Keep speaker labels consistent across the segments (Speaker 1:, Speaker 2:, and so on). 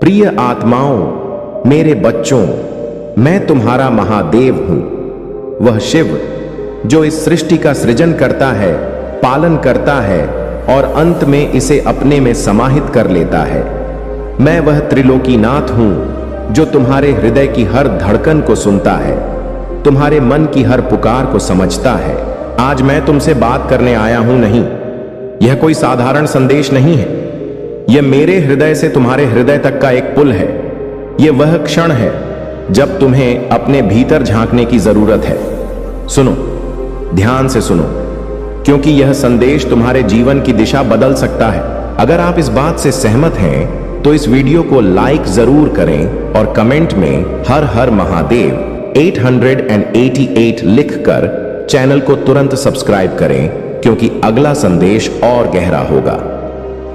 Speaker 1: प्रिय आत्माओं, मेरे बच्चों, मैं तुम्हारा महादेव हूं, वह शिव जो इस सृष्टि का सृजन करता है, पालन करता है और अंत में इसे अपने में समाहित कर लेता है। मैं वह त्रिलोकीनाथ हूं जो तुम्हारे हृदय की हर धड़कन को सुनता है, तुम्हारे मन की हर पुकार को समझता है। आज मैं तुमसे बात करने आया हूं नहीं, यह कोई साधारण संदेश नहीं है। यह मेरे हृदय से तुम्हारे हृदय तक का एक पुल है। यह वह क्षण है जब तुम्हें अपने भीतर झांकने की जरूरत है। सुनो, ध्यान से सुनो, क्योंकि यह संदेश तुम्हारे जीवन की दिशा बदल सकता है। अगर आप इस बात से सहमत हैं तो इस वीडियो को लाइक जरूर करें और कमेंट में हर हर महादेव 888 लिखकर चैनल को तुरंत सब्सक्राइब करें, क्योंकि अगला संदेश और गहरा होगा।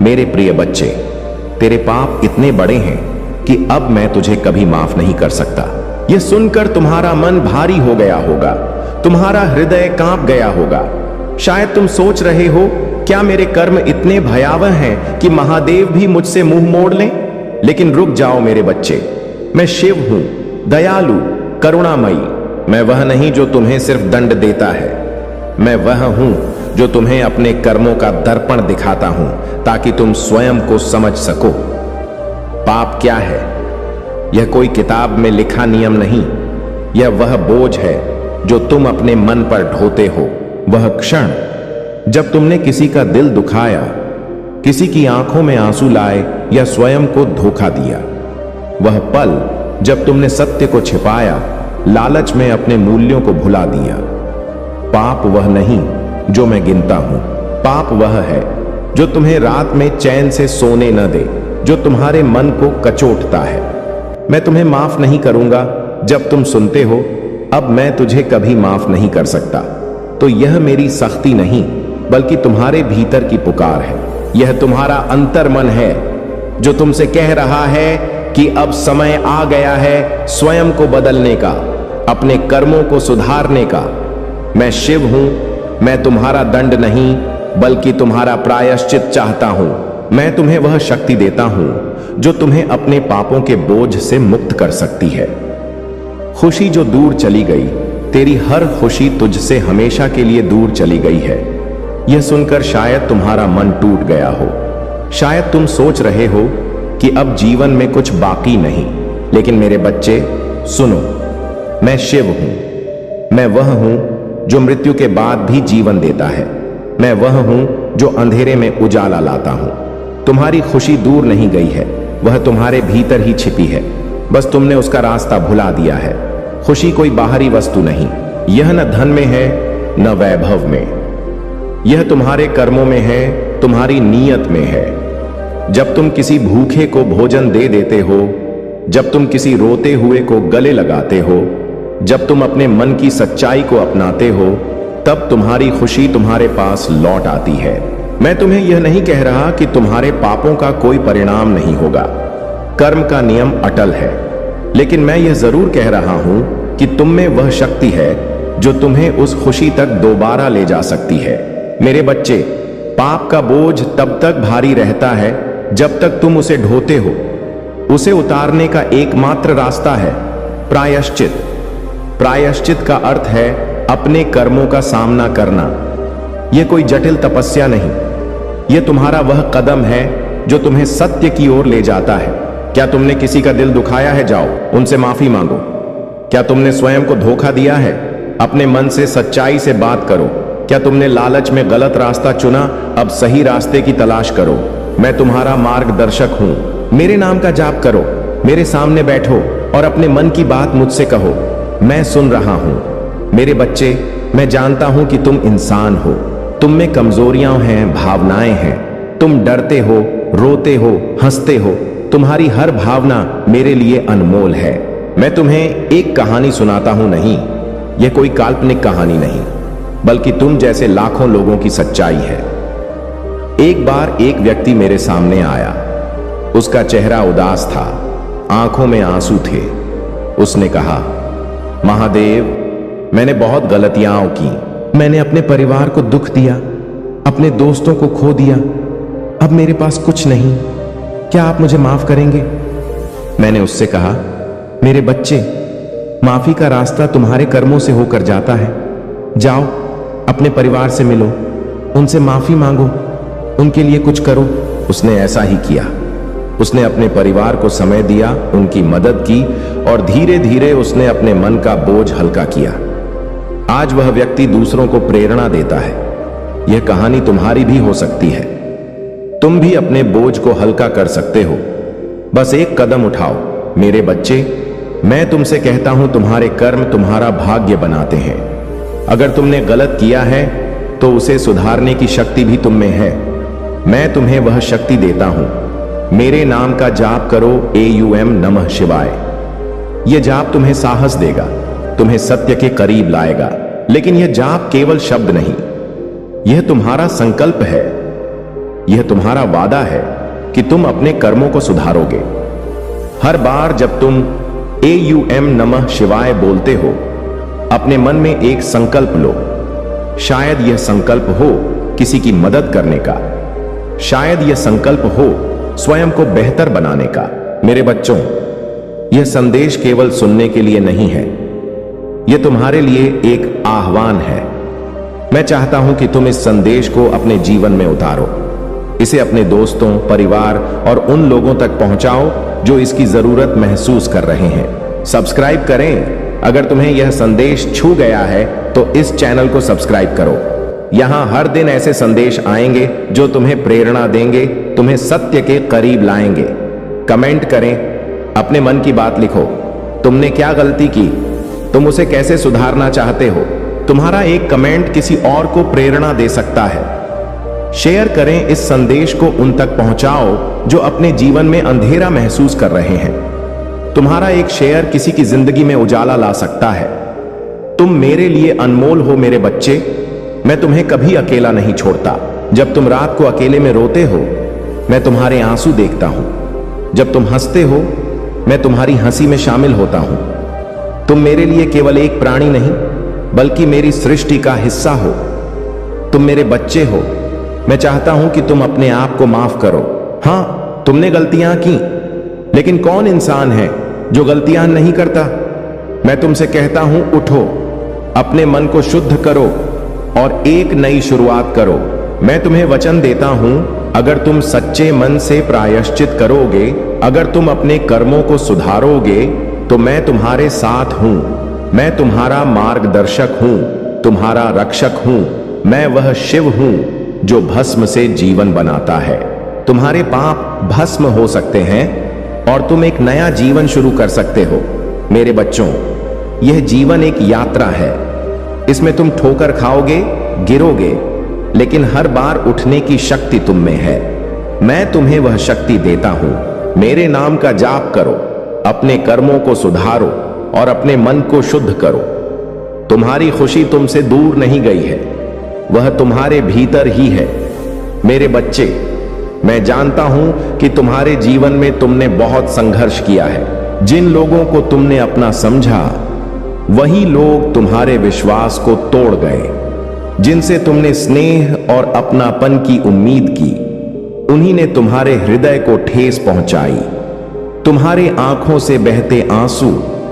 Speaker 1: मेरे प्रिय बच्चे, तेरे पाप इतने बड़े हैं कि अब मैं तुझे कभी माफ नहीं कर सकता। यह सुनकर तुम्हारा मन भारी हो गया होगा, तुम्हारा हृदय कांप गया होगा। शायद तुम सोच रहे हो, क्या मेरे कर्म इतने भयावह हैं कि महादेव भी मुझसे मुंह मोड़ लें? लेकिन रुक जाओ मेरे बच्चे, मैं शिव हूं, दयालु, करुणामयी। मैं वह नहीं जो तुम्हें सिर्फ दंड देता है, मैं वह हूं जो तुम्हें अपने कर्मों का दर्पण दिखाता हूं, ताकि तुम स्वयं को समझ सको। पाप क्या है? यह कोई किताब में लिखा नियम नहीं, यह वह बोझ है जो तुम अपने मन पर ढोते हो। वह क्षण जब तुमने किसी का दिल दुखाया, किसी की आंखों में आंसू लाए या स्वयं को धोखा दिया। वह पल जब तुमने सत्य को छिपाया, लालच में अपने मूल्यों को भुला दिया। पाप वह नहीं जो मैं गिनता हूं, पाप वह है जो तुम्हें रात में चैन से सोने न दे, जो तुम्हारे मन को कचोटता है। मैं तुम्हें माफ नहीं करूंगा जब तुम सुनते हो, अब मैं तुझे कभी माफ नहीं कर सकता। तो यह मेरी सख्ती नहीं, बल्कि तुम्हारे भीतर की पुकार है। यह तुम्हारा अंतर मन है जो तुमसे कह रहा है कि अब समय आ गया है स्वयं को बदलने का, अपने कर्मों को सुधारने का। मैं शिव हूं, मैं तुम्हारा दंड नहीं बल्कि तुम्हारा प्रायश्चित चाहता हूं। मैं तुम्हें वह शक्ति देता हूं जो तुम्हें अपने पापों के बोझ से मुक्त कर सकती है। खुशी जो दूर चली गई, तेरी हर खुशी तुझसे हमेशा के लिए दूर चली गई है। यह सुनकर शायद तुम्हारा मन टूट गया हो, शायद तुम सोच रहे हो कि अब जीवन में कुछ बाकी नहीं। लेकिन मेरे बच्चे सुनो, मैं शिव हूं, मैं वह हूं जो मृत्यु के बाद भी जीवन देता है। मैं वह हूं जो अंधेरे में उजाला लाता हूं। तुम्हारी खुशी दूर नहीं गई है, वह तुम्हारे भीतर ही छिपी है, बस तुमने उसका रास्ता भुला दिया है। खुशी कोई बाहरी वस्तु नहीं, यह न धन में है न वैभव में, यह तुम्हारे कर्मों में है, तुम्हारी नीयत में है। जब तुम किसी भूखे को भोजन दे देते हो, जब तुम किसी रोते हुए को गले लगाते हो, जब तुम अपने मन की सच्चाई को अपनाते हो, तब तुम्हारी खुशी तुम्हारे पास लौट आती है। मैं तुम्हें यह नहीं कह रहा कि तुम्हारे पापों का कोई परिणाम नहीं होगा, कर्म का नियम अटल है। लेकिन मैं यह जरूर कह रहा हूं कि तुम में वह शक्ति है जो तुम्हें उस खुशी तक दोबारा ले जा सकती है। मेरे बच्चे, पाप का बोझ तब तक भारी रहता है जब तक तुम उसे ढोते हो। उसे उतारने का एकमात्र रास्ता है प्रायश्चित। प्रायश्चित का अर्थ है अपने कर्मों का सामना करना। यह कोई जटिल तपस्या नहीं, यह तुम्हारा वह कदम है जो तुम्हें सत्य की ओर ले जाता है। क्या तुमने किसी का दिल दुखाया है? जाओ उनसे माफी मांगो। क्या तुमने स्वयं को धोखा दिया है? अपने मन से सच्चाई से बात करो। क्या तुमने लालच में गलत रास्ता चुना? अब सही रास्ते की तलाश करो। मैं तुम्हारा मार्गदर्शक हूं। मेरे नाम का जाप करो, मेरे सामने बैठो और अपने मन की बात मुझसे कहो। मैं सुन रहा हूं। मेरे बच्चे, मैं जानता हूं कि तुम इंसान हो, तुम में कमजोरियां हैं, भावनाएं हैं। तुम डरते हो, रोते हो, हंसते हो। तुम्हारी हर भावना मेरे लिए अनमोल है। मैं तुम्हें एक कहानी सुनाता हूं, नहीं, यह कोई काल्पनिक कहानी नहीं, बल्कि तुम जैसे लाखों लोगों की सच्चाई है। एक बार एक व्यक्ति मेरे सामने आया। उसका चेहरा उदास था, आंखों में आंसू थे। उसने कहा, महादेव, मैंने बहुत गलतियां की। मैंने अपने परिवार को दुख दिया, अपने दोस्तों को खो दिया। अब मेरे पास कुछ नहीं। क्या आप मुझे माफ करेंगे? मैंने उससे कहा, मेरे बच्चे, माफी का रास्ता तुम्हारे कर्मों से होकर जाता है। जाओ, अपने परिवार से मिलो, उनसे माफी मांगो, उनके लिए कुछ करो। उसने ऐसा ही किया। उसने अपने परिवार को समय दिया, उनकी मदद की और धीरे धीरे उसने अपने मन का बोझ हल्का किया। आज वह व्यक्ति दूसरों को प्रेरणा देता है। यह कहानी तुम्हारी भी हो सकती है। तुम भी अपने बोझ को हल्का कर सकते हो। बस एक कदम उठाओ। मेरे बच्चे, मैं तुमसे कहता हूं, तुम्हारे कर्म तुम्हारा भाग्य बनाते हैं। अगर तुमने गलत किया है तो उसे सुधारने की शक्ति भी तुम में है। मैं तुम्हें वह शक्ति देता हूं। मेरे नाम का जाप करो, AUM नमः शिवाय। यह जाप तुम्हें साहस देगा, तुम्हें सत्य के करीब लाएगा। लेकिन यह जाप केवल शब्द नहीं, यह तुम्हारा संकल्प है। यह तुम्हारा वादा है कि तुम अपने कर्मों को सुधारोगे। हर बार जब तुम AUM नमः शिवाय बोलते हो, अपने मन में एक संकल्प लो। शायद यह संकल्प हो किसी की मदद करने का, शायद यह संकल्प हो स्वयं को बेहतर बनाने का। मेरे बच्चों, यह संदेश केवल सुनने के लिए नहीं है, यह तुम्हारे लिए एक आह्वान है। मैं चाहता हूं कि तुम इस संदेश को अपने जीवन में उतारो। इसे अपने दोस्तों, परिवार और उन लोगों तक पहुंचाओ जो इसकी जरूरत महसूस कर रहे हैं। सब्सक्राइब करें। अगर तुम्हें यह संदेश छू गया है तो इस चैनल को सब्सक्राइब करो। यहां हर दिन ऐसे संदेश आएंगे जो तुम्हें प्रेरणा देंगे, तुम्हें सत्य के करीब लाएंगे। कमेंट करें, अपने मन की बात लिखो। तुमने क्या गलती की, तुम उसे कैसे सुधारना चाहते हो। तुम्हारा एक कमेंट किसी और को प्रेरणा दे सकता है। शेयर करें, इस संदेश को उन तक पहुंचाओ जो अपने जीवन में अंधेरा महसूस कर रहे हैं। तुम्हारा एक शेयर किसी की जिंदगी में उजाला ला सकता है। तुम मेरे लिए अनमोल हो मेरे बच्चे। मैं तुम्हें कभी अकेला नहीं छोड़ता। जब तुम रात को अकेले में रोते हो, मैं तुम्हारे आंसू देखता हूं। जब तुम हंसते हो, मैं तुम्हारी हंसी में शामिल होता हूं। तुम मेरे लिए केवल एक प्राणी नहीं, बल्कि मेरी सृष्टि का हिस्सा हो। तुम मेरे बच्चे हो। मैं चाहता हूं कि तुम अपने आप को माफ करो। हां, तुमने गलतियां की, लेकिन कौन इंसान है जो गलतियां नहीं करता। मैं तुमसे कहता हूं, उठो, अपने मन को शुद्ध करो और एक नई शुरुआत करो। मैं तुम्हें वचन देता हूं, अगर तुम सच्चे मन से प्रायश्चित करोगे, अगर तुम अपने कर्मों को सुधारोगे, तो मैं तुम्हारे साथ हूं। मैं तुम्हारा मार्गदर्शक हूं, तुम्हारा रक्षक हूं। मैं वह शिव हूं जो भस्म से जीवन बनाता है। तुम्हारे पाप भस्म हो सकते हैं और तुम एक नया जीवन शुरू कर सकते हो। मेरे बच्चों, यह जीवन एक यात्रा है। इसमें तुम ठोकर खाओगे, गिरोगे, लेकिन हर बार उठने की शक्ति तुम में है। मैं तुम्हें वह शक्ति देता हूं। मेरे नाम का जाप करो, अपने कर्मों को सुधारो और अपने मन को शुद्ध करो। तुम्हारी खुशी तुमसे दूर नहीं गई है, वह तुम्हारे भीतर ही है। मेरे बच्चे, मैं जानता हूं कि तुम्हारे जीवन में तुमने बहुत संघर्ष किया है। जिन लोगों को तुमने अपना समझा, वही लोग तुम्हारे विश्वास को तोड़ गए। जिनसे तुमने स्नेह और अपनापन की उम्मीद की, उन्हीं ने तुम्हारे हृदय को ठेस पहुंचाई। तुम्हारे आंखों से बहते आंसू,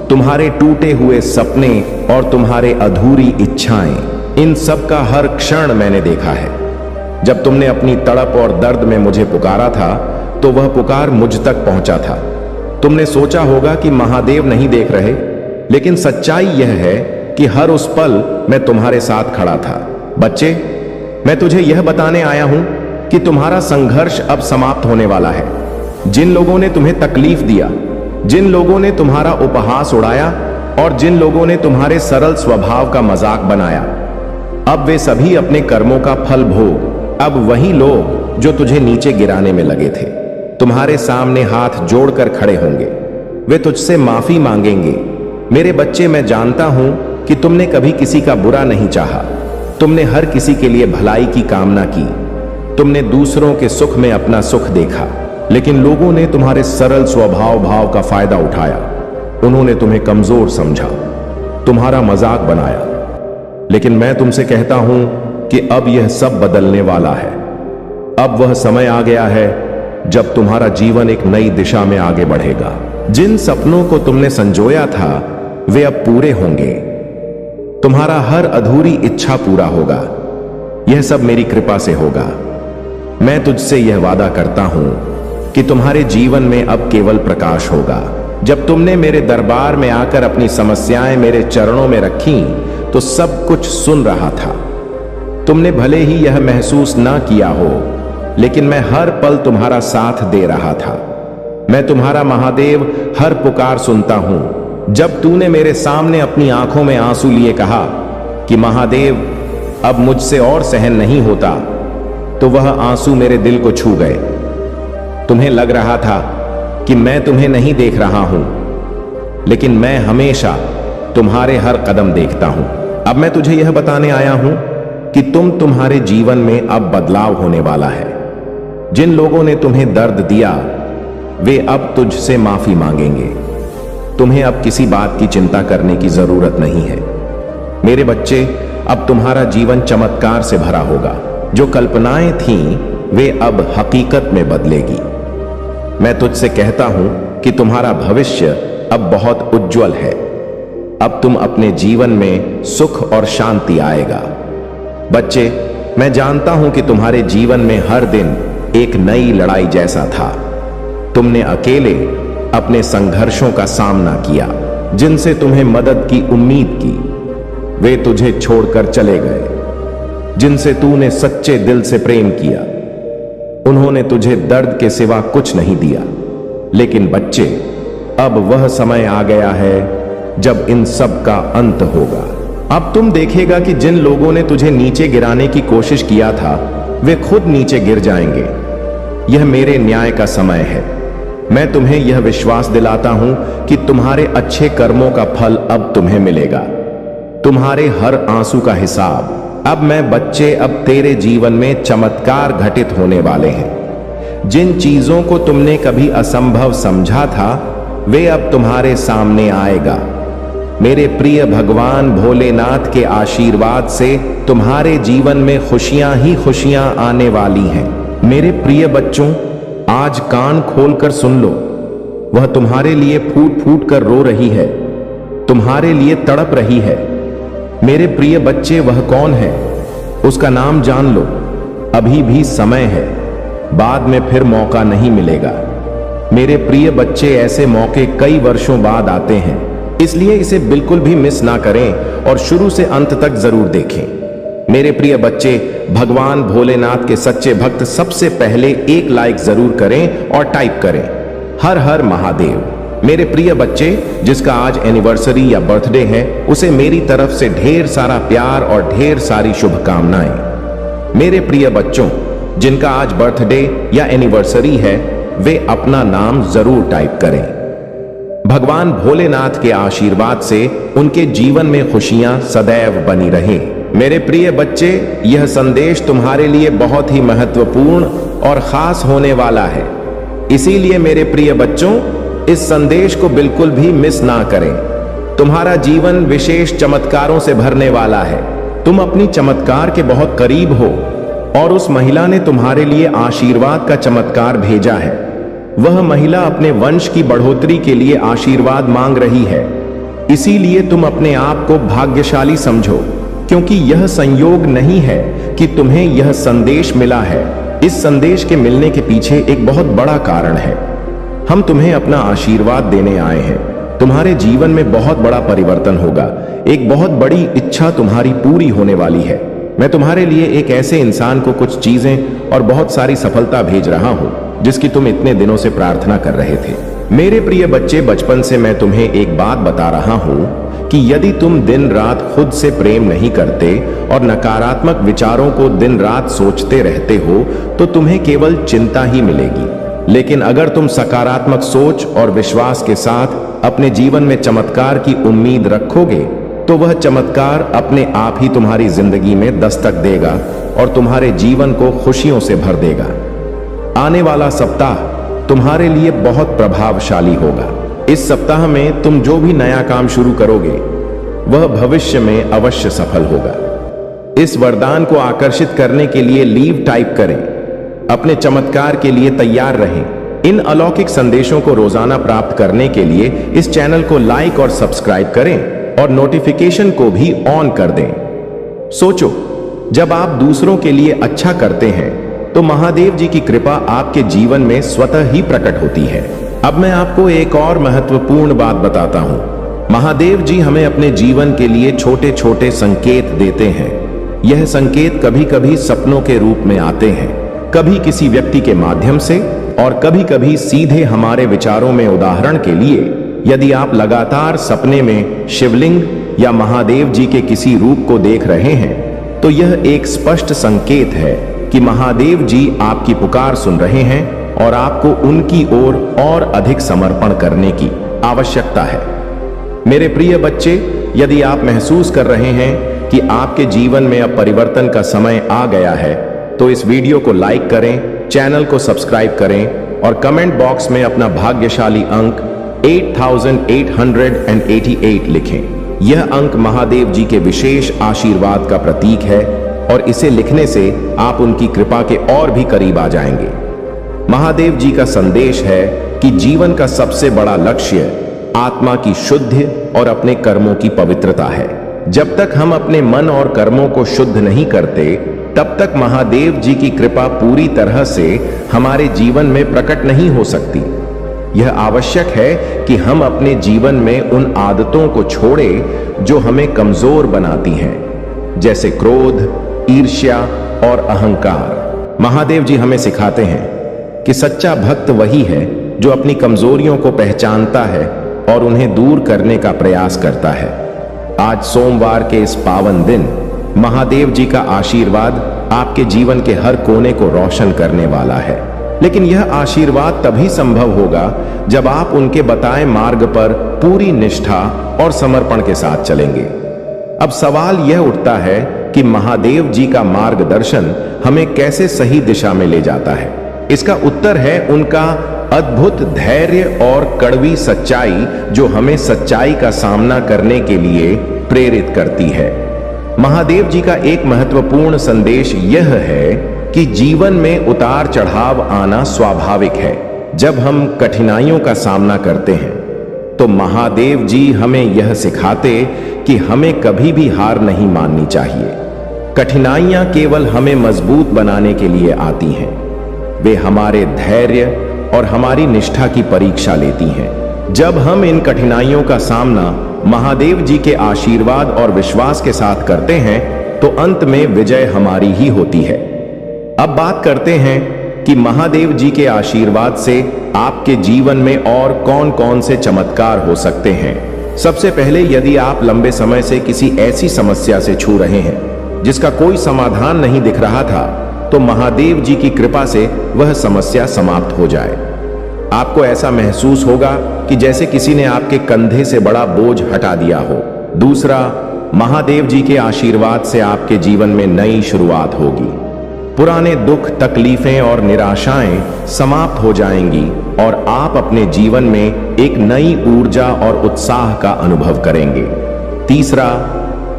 Speaker 1: तुम्हारे टूटे हुए सपने और तुम्हारे अधूरी इच्छाएं, इन सब का हर क्षण मैंने देखा है। जब तुमने अपनी तड़प और दर्द में मुझे पुकारा था, तो वह पुकार मुझ तक पहुंचा था। तुमने सोचा होगा कि महादेव नहीं देख रहे, लेकिन सच्चाई यह है कि हर उस पल मैं तुम्हारे साथ खड़ा था। बच्चे, मैं तुझे यह बताने आया हूं कि तुम्हारा संघर्ष अब समाप्त होने वाला है। जिन लोगों ने तुम्हें तकलीफ दिया, जिन लोगों ने तुम्हारा उपहास उड़ाया और जिन लोगों ने तुम्हारे सरल स्वभाव का मजाक बनाया, अब वे सभी अपने कर्मों का फल भोग। अब वही लोग जो तुझे नीचे गिराने में लगे थे, तुम्हारे सामने हाथ जोड़कर खड़े होंगे। वे तुझसे माफी मांगेंगे। मेरे बच्चे, मैं जानता हूं कि तुमने कभी किसी का बुरा नहीं चाहा। तुमने हर किसी के लिए भलाई की कामना की। तुमने दूसरों के सुख में अपना सुख देखा, लेकिन लोगों ने तुम्हारे सरल स्वभाव भाव का फायदा उठाया। उन्होंने तुम्हें कमजोर समझा, तुम्हारा मजाक बनाया। लेकिन मैं तुमसे कहता हूं कि अब यह सब बदलने वाला है। अब वह समय आ गया है जब तुम्हारा जीवन एक नई दिशा में आगे बढ़ेगा। जिन सपनों को तुमने संजोया था वे अब पूरे होंगे। तुम्हारा हर अधूरी इच्छा पूरा होगा। यह सब मेरी कृपा से होगा। मैं तुझसे यह वादा करता हूं कि तुम्हारे जीवन में अब केवल प्रकाश होगा। जब तुमने मेरे दरबार में आकर अपनी समस्याएं मेरे चरणों में रखी तो सब कुछ सुन रहा था। तुमने भले ही यह महसूस ना किया हो, लेकिन मैं हर पल तुम्हारा साथ दे रहा था। मैं तुम्हारा महादेव हर पुकार सुनता हूं। जब तूने मेरे सामने अपनी आंखों में आंसू लिए कहा कि महादेव अब मुझसे और सहन नहीं होता, तो वह आंसू मेरे दिल को छू गए। तुम्हें लग रहा था कि मैं तुम्हें नहीं देख रहा हूं, लेकिन मैं हमेशा तुम्हारे हर कदम देखता हूं। अब मैं तुझे यह बताने आया हूं कि तुम्हारे जीवन में अब बदलाव होने वाला है। जिन लोगों ने तुम्हें दर्द दिया वे अब तुझसे माफी मांगेंगे। तुम्हें अब किसी बात की चिंता करने की जरूरत नहीं है। मेरे बच्चे, अब तुम्हारा जीवन चमत्कार से भरा होगा। जो कल्पनाएं थीं वे अब हकीकत में बदलेगी। मैं तुझसे कहता हूं कि तुम्हारा भविष्य अब बहुत उज्जवल है। अब तुम अपने जीवन में सुख और शांति आएगा। बच्चे, मैं जानता हूं कि तुम्हारे जीवन में हर दिन एक नई लड़ाई जैसा था। तुमने अकेले अपने संघर्षों का सामना किया। जिनसे तुम्हें मदद की उम्मीद की वे तुझे छोड़कर चले गए। जिनसे तूने सच्चे दिल से प्रेम किया उन्होंने तुझे दर्द के सिवा कुछ नहीं दिया। लेकिन बच्चे, अब वह समय आ गया है जब इन सब का अंत होगा। अब तुम देखेगा कि जिन लोगों ने तुझे नीचे गिराने की कोशिश किया था वे खुद नीचे गिर जाएंगे। यह मेरे न्याय का समय है। मैं तुम्हें यह विश्वास दिलाता हूं कि तुम्हारे अच्छे कर्मों का फल अब तुम्हें मिलेगा। तुम्हारे हर आंसू का हिसाब अब मैं बच्चे, अब तेरे जीवन में चमत्कार घटित होने वाले हैं। जिन चीजों को तुमने कभी असंभव समझा था वे अब तुम्हारे सामने आएगा। मेरे प्रिय भगवान भोलेनाथ के आशीर्वाद से तुम्हारे जीवन में खुशियां ही खुशियां आने वाली हैं। मेरे प्रिय बच्चों, आज कान खोलकर सुन लो। वह तुम्हारे लिए फूट फूट कर रो रही है, तुम्हारे लिए तड़प रही है। मेरे प्रिय बच्चे, वह कौन है? उसका नाम जान लो। अभी भी समय है, बाद में फिर मौका नहीं मिलेगा। मेरे प्रिय बच्चे, ऐसे मौके कई वर्षों बाद आते हैं, इसलिए इसे बिल्कुल भी मिस ना करें और शुरू से अंत तक जरूर देखें। मेरे प्रिय बच्चे, भगवान भोलेनाथ के सच्चे भक्त सबसे पहले एक लाइक जरूर करें और टाइप करें हर हर महादेव। मेरे प्रिय बच्चे, जिसका आज एनिवर्सरी या बर्थडे है उसे मेरी तरफ से ढेर सारा प्यार और ढेर सारी शुभकामनाएं। मेरे प्रिय बच्चों, जिनका आज बर्थडे या एनिवर्सरी है वे अपना नाम जरूर टाइप करें। भगवान भोलेनाथ के आशीर्वाद से उनके जीवन में खुशियां सदैव बनी रहें। मेरे प्रिय बच्चे, यह संदेश तुम्हारे लिए बहुत ही महत्वपूर्ण और खास होने वाला है। इसीलिए मेरे प्रिय बच्चों, इस संदेश को बिल्कुल भी मिस ना करें। तुम्हारा जीवन विशेष चमत्कारों से भरने वाला है। तुम अपनी चमत्कार के बहुत करीब हो और उस महिला ने तुम्हारे लिए आशीर्वाद का चमत्कार भेजा है। वह महिला अपने वंश की बढ़ोतरी के लिए आशीर्वाद मांग रही है। इसीलिए तुम अपने आप को भाग्यशाली समझो, क्योंकि यह संयोग नहीं है कि तुम्हें यह संदेश मिला है। इस संदेश के मिलने के पीछे एक बहुत बड़ा कारण है। हम तुम्हें अपना आशीर्वाद देने आए हैं। तुम्हारे जीवन में बहुत बड़ा परिवर्तन होगा। एक बहुत बड़ी इच्छा तुम्हारी पूरी होने वाली है। मैं तुम्हारे लिए एक ऐसे इंसान को कुछ चीजें और बहुत सारी सफलता भेज रहा हूं जिसकी तुम इतने दिनों से प्रार्थना कर रहे थे। मेरे प्रिय बच्चे, बचपन से मैं तुम्हें एक बात बता रहा हूं कि यदि तुम दिन रात खुद से प्रेम नहीं करते और नकारात्मक विचारों को दिन रात सोचते रहते हो तो तुम्हें केवल चिंता ही मिलेगी। लेकिन अगर तुम सकारात्मक सोच और विश्वास के साथ अपने जीवन में चमत्कार की उम्मीद रखोगे तो वह चमत्कार अपने आप ही तुम्हारी जिंदगी में दस्तक देगा और तुम्हारे जीवन को खुशियों से भर देगा। आने वाला सप्ताह तुम्हारे लिए बहुत प्रभावशाली होगा। इस सप्ताह में तुम जो भी नया काम शुरू करोगे वह भविष्य में अवश्य सफल होगा। इस वरदान को आकर्षित करने के लिए लीव टाइप करें। अपने चमत्कार के लिए तैयार रहें। इन अलौकिक संदेशों को रोजाना प्राप्त करने के लिए इस चैनल को लाइक और सब्सक्राइब करें और नोटिफिकेशन को भी ऑन कर दें। सोचो, जब आप दूसरों के लिए अच्छा करते हैं तो महादेव जी की कृपा आपके जीवन में स्वतः ही प्रकट होती है। अब मैं आपको एक और महत्वपूर्ण बात बताता हूं। महादेव जी हमें अपने जीवन के लिए छोटे छोटे संकेत देते हैं। यह संकेत कभी कभी सपनों के रूप में आते हैं, कभी किसी व्यक्ति के माध्यम से और कभी कभी सीधे हमारे विचारों में। उदाहरण के लिए, यदि आप लगातार सपने में शिवलिंग या महादेव जी के किसी रूप को देख रहे हैं तो यह एक स्पष्ट संकेत है कि महादेव जी आपकी पुकार सुन रहे हैं और आपको उनकी ओर और अधिक समर्पण करने की आवश्यकता है। मेरे प्रिय बच्चे, यदि आप महसूस कर रहे हैं कि आपके जीवन में अब परिवर्तन का समय आ गया है तो इस वीडियो को लाइक करें, चैनल को सब्सक्राइब करें और कमेंट बॉक्स में अपना भाग्यशाली अंक 8888 लिखें। यह अंक महादेव जी के विशेष आशीर्वाद का प्रतीक है और इसे लिखने से आप उनकी कृपा के और भी करीब आ जाएंगे। महादेव जी का संदेश है कि जीवन का सबसे बड़ा लक्ष्य आत्मा की शुद्धि और अपने कर्मों की पवित्रता है। जब तक हम अपने मन और कर्मों को शुद्ध नहीं करते, तब तक महादेव जी की कृपा पूरी तरह से हमारे जीवन में प्रकट नहीं हो सकती। यह आवश्यक है कि हम अपने जीवन में उन आदतों को छोड़ें जो हमें कमजोर बनाती हैं, जैसे क्रोध, ईर्ष्या और अहंकार। महादेव जी हमें सिखाते हैं कि सच्चा भक्त वही है जो अपनी कमजोरियों को पहचानता है और उन्हें दूर करने का प्रयास करता है। आज सोमवार के इस पावन दिन महादेव जी का आशीर्वाद आपके जीवन के हर कोने को रोशन करने वाला है। लेकिन यह आशीर्वाद तभी संभव होगा जब आप उनके बताए मार्ग पर पूरी निष्ठा और समर्पण के साथ चलेंगे। अब सवाल यह उठता है कि महादेव जी का मार्गदर्शन हमें कैसे सही दिशा में ले जाता है। इसका उत्तर है उनका अद्भुत धैर्य और कड़वी सच्चाई, जो हमें सच्चाई का सामना करने के लिए प्रेरित करती है। महादेव जी का एक महत्वपूर्ण संदेश यह है कि जीवन में उतार चढ़ाव आना स्वाभाविक है। जब हम कठिनाइयों का सामना करते हैं तो महादेव जी हमें यह सिखाते कि हमें कभी भी हार नहीं माननी चाहिए। कठिनाइयां केवल हमें मजबूत बनाने के लिए आती हैं। वे हमारे धैर्य और हमारी निष्ठा की परीक्षा लेती हैं। जब हम इन कठिनाइयों का सामना महादेव जी के आशीर्वाद और विश्वास के साथ करते हैं तो अंत में विजय हमारी ही होती है। अब बात करते हैं कि महादेव जी के आशीर्वाद से आपके जीवन में और कौन कौन से चमत्कार हो सकते हैं। सबसे पहले, यदि आप लंबे समय से किसी ऐसी समस्या से छू रहे हैं जिसका कोई समाधान नहीं दिख रहा था, तो महादेव जी की कृपा से वह समस्या समाप्त हो जाए। आपको ऐसा महसूस होगा कि जैसे किसी ने आपके कंधे से बड़ा बोझ हटा दिया हो। दूसरा, महादेव जी के आशीर्वाद से आपके जीवन में नई शुरुआत होगी। पुराने दुख, तकलीफें और निराशाएं समाप्त हो जाएंगी और आप अपने जीवन में एक नई ऊर्जा और उत्साह का अनुभव करेंगे। तीसरा,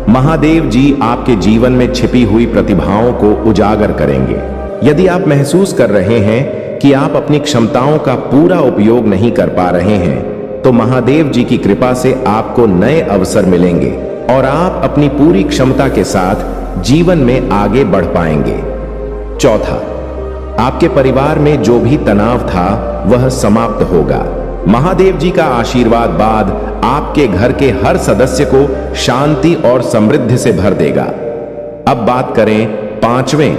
Speaker 1: महादेव जी आपके जीवन में छिपी हुई प्रतिभाओं को उजागर करेंगे। यदि आप महसूस कर रहे हैं कि आप अपनी क्षमताओं का पूरा उपयोग नहीं कर पा रहे हैं, तो महादेव जी की कृपा से आपको नए अवसर मिलेंगे और आप अपनी पूरी क्षमता के साथ जीवन में आगे बढ़ पाएंगे। चौथा, आपके परिवार में जो भी तनाव था वह समाप्त होगा। महादेव जी का आशीर्वाद बाद आपके घर के हर सदस्य को शांति और समृद्धि से भर देगा। अब बात करें पांचवें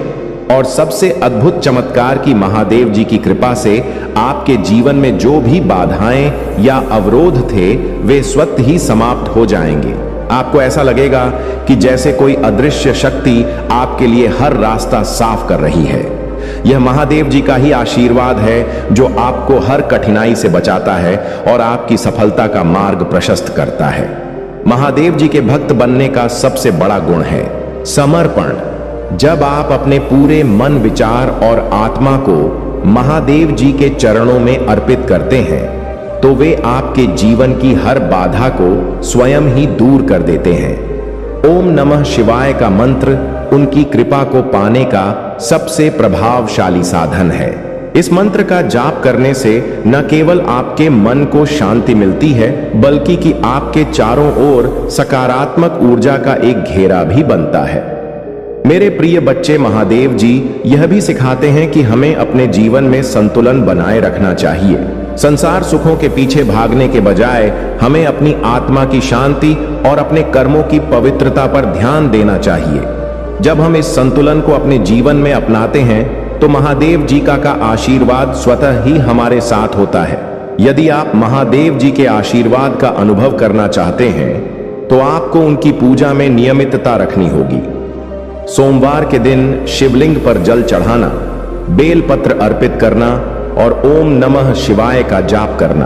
Speaker 1: और सबसे अद्भुत चमत्कार की। महादेव जी की कृपा से आपके जीवन में जो भी बाधाएं या अवरोध थे वे स्वतः ही समाप्त हो जाएंगे। आपको ऐसा लगेगा कि जैसे कोई अदृश्य शक्ति आपके लिए हर रास्ता साफ कर रही है। यह महादेव जी का ही आशीर्वाद है जो आपको हर कठिनाई से बचाता है और आपकी सफलता का मार्ग प्रशस्त करता है। महादेव जी के भक्त बनने का सबसे बड़ा गुण है समर्पण। जब आप अपने पूरे मन, विचार और आत्मा को महादेव जी के चरणों में अर्पित करते हैं तो वे आपके जीवन की हर बाधा को स्वयं ही दूर कर देते हैं। ओम नमः शिवाय का मंत्र उनकी कृपा को पाने का सबसे प्रभावशाली साधन है। इस मंत्र का जाप करने से न केवल आपके मन को शांति मिलती है, बल्कि कि आपके चारों ओर सकारात्मक ऊर्जा का एक घेरा भी बनता है। मेरे प्रिय बच्चे, महादेव जी यह भी सिखाते हैं कि हमें अपने जीवन में संतुलन बनाए रखना चाहिए। संसार सुखों के पीछे भागने के बजाय हमें अपनी आत्मा की शांति और अपने कर्मों की पवित्रता पर ध्यान देना चाहिए। जब हम इस संतुलन को अपने जीवन में अपनाते हैं तो महादेव जी का आशीर्वाद स्वतः ही हमारे साथ होता है। यदि आप महादेव जी के आशीर्वाद का अनुभव करना चाहते हैं तो आपको उनकी पूजा में नियमितता रखनी होगी। सोमवार के दिन शिवलिंग पर जल चढ़ाना, बेलपत्र अर्पित करना और ओम नमः शिवाय का जाप करना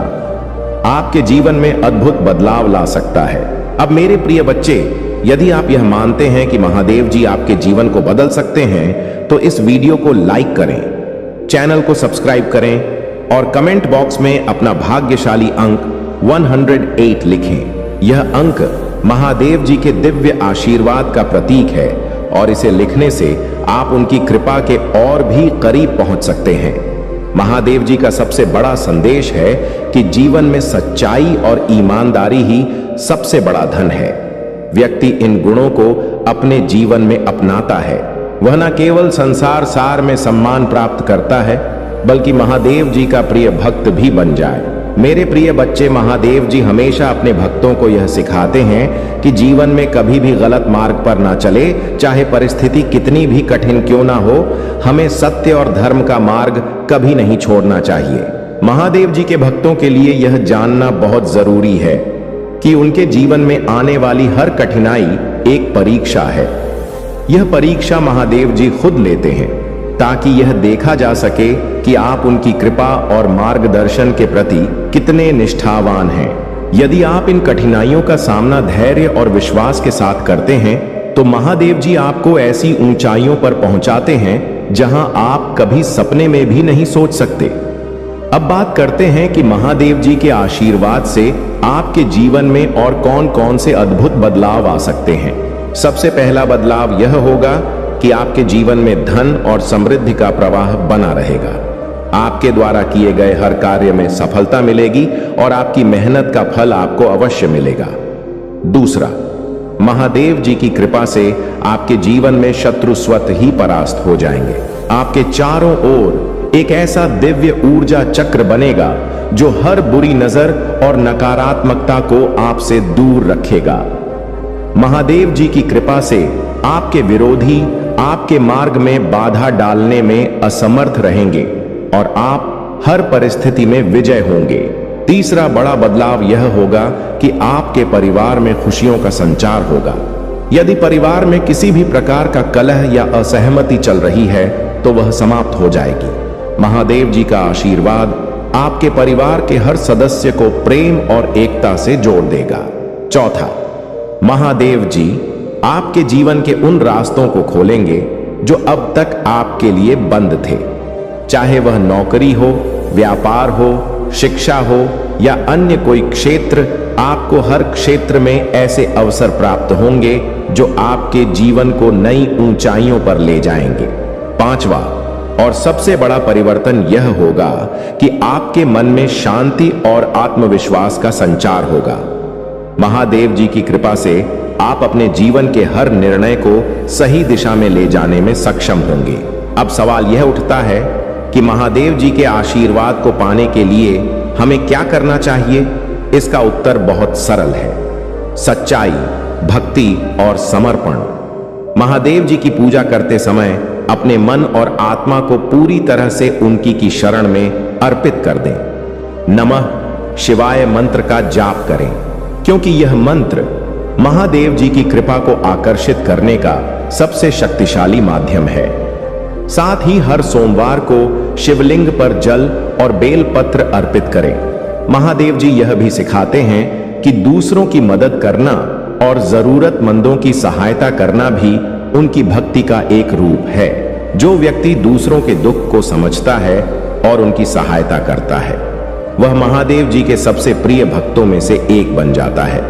Speaker 1: आपके जीवन में अद्भुत बदलाव ला सकता है। अब मेरे प्रिय बच्चे, यदि आप यह मानते हैं कि महादेव जी आपके जीवन को बदल सकते हैं तो इस वीडियो को लाइक करें, चैनल को सब्सक्राइब करें और कमेंट बॉक्स में अपना भाग्यशाली अंक 108 लिखें। यह अंक महादेव जी के दिव्य आशीर्वाद का प्रतीक है और इसे लिखने से आप उनकी कृपा के और भी करीब पहुंच सकते हैं। महादेव जी का सबसे बड़ा संदेश है कि जीवन में सच्चाई और ईमानदारी ही सबसे बड़ा धन है। व्यक्ति इन गुणों को अपने जीवन में अपनाता है, वह न केवल संसार सार में सम्मान प्राप्त करता है बल्कि महादेव जी का प्रिय भक्त भी बन जाए। मेरे प्रिय बच्चे, महादेव जी हमेशा अपने भक्तों को यह सिखाते हैं कि जीवन में कभी भी गलत मार्ग पर ना चले, चाहे परिस्थिति कितनी भी कठिन क्यों ना हो। हमें सत्य और धर्म का मार्ग कभी नहीं छोड़ना चाहिए। महादेव जी के भक्तों के लिए यह जानना बहुत जरूरी है कि उनके जीवन में आने वाली हर कठिनाई एक परीक्षा है। यह परीक्षा महादेव जी खुद लेते हैं ताकि यह देखा जा सके कि आप उनकी कृपा और मार्गदर्शन के प्रति कितने निष्ठावान हैं। यदि आप इन कठिनाइयों का सामना धैर्य और विश्वास के साथ करते हैं तो महादेव जी आपको ऐसी ऊंचाइयों पर पहुंचाते हैं जहां आप कभी सपने में भी नहीं सोच सकते। अब बात करते हैं कि महादेव जी के आशीर्वाद से आपके जीवन में और कौन कौन से अद्भुत बदलाव आ सकते हैं। सबसे पहला बदलाव यह होगा कि आपके जीवन में धन और समृद्धि का प्रवाह बना रहेगा। आपके द्वारा किए गए हर कार्य में सफलता मिलेगी और आपकी मेहनत का फल आपको अवश्य मिलेगा। दूसरा, महादेव जी की कृपा से आपके जीवन में शत्रु स्वतः ही परास्त हो जाएंगे। आपके चारों ओर एक ऐसा दिव्य ऊर्जा चक्र बनेगा जो हर बुरी नजर और नकारात्मकता को आपसे दूर रखेगा। महादेव जी की कृपा से आपके विरोधी आपके मार्ग में बाधा डालने में असमर्थ रहेंगे और आप हर परिस्थिति में विजय होंगे। तीसरा बड़ा बदलाव यह होगा कि आपके परिवार में खुशियों का संचार होगा। यदि परिवार में किसी भी प्रकार का कलह या असहमति चल रही है तो वह समाप्त हो जाएगी। महादेव जी का आशीर्वाद आपके परिवार के हर सदस्य को प्रेम और एकता से जोड़ देगा। चौथा, महादेव जी आपके जीवन के उन रास्तों को खोलेंगे जो अब तक आपके लिए बंद थे। चाहे वह नौकरी हो, व्यापार हो, शिक्षा हो या अन्य कोई क्षेत्र, आपको हर क्षेत्र में ऐसे अवसर प्राप्त होंगे जो आपके जीवन को नई ऊंचाइयों पर ले जाएंगे। पांचवा और सबसे बड़ा परिवर्तन यह होगा कि आपके मन में शांति और आत्मविश्वास का संचार होगा। महादेव जी की कृपा से आप अपने जीवन के हर निर्णय को सही दिशा में ले जाने में सक्षम होंगे। अब सवाल यह उठता है कि महादेव जी के आशीर्वाद को पाने के लिए हमें क्या करना चाहिए? इसका उत्तर बहुत सरल है, सच्चाई, भक्ति और समर्पण। महादेव जी की पूजा करते समय अपने मन और आत्मा को पूरी तरह से उनकी की शरण में अर्पित कर दें। नमः शिवाय मंत्र का जाप करें, क्योंकि यह मंत्र महादेव जी की कृपा को आकर्षित करने का सबसे शक्तिशाली माध्यम है। साथ ही हर सोमवार को शिवलिंग पर जल और बेलपत्र अर्पित करें। महादेव जी यह भी सिखाते हैं कि दूसरों की मदद करना और जरूरतमंदों की सहायता करना भी उनकी भक्ति का एक रूप है। जो व्यक्ति दूसरों के दुख को समझता है और उनकी सहायता करता है, वह महादेव जी के सबसे प्रिय भक्तों में से एक बन जाता है।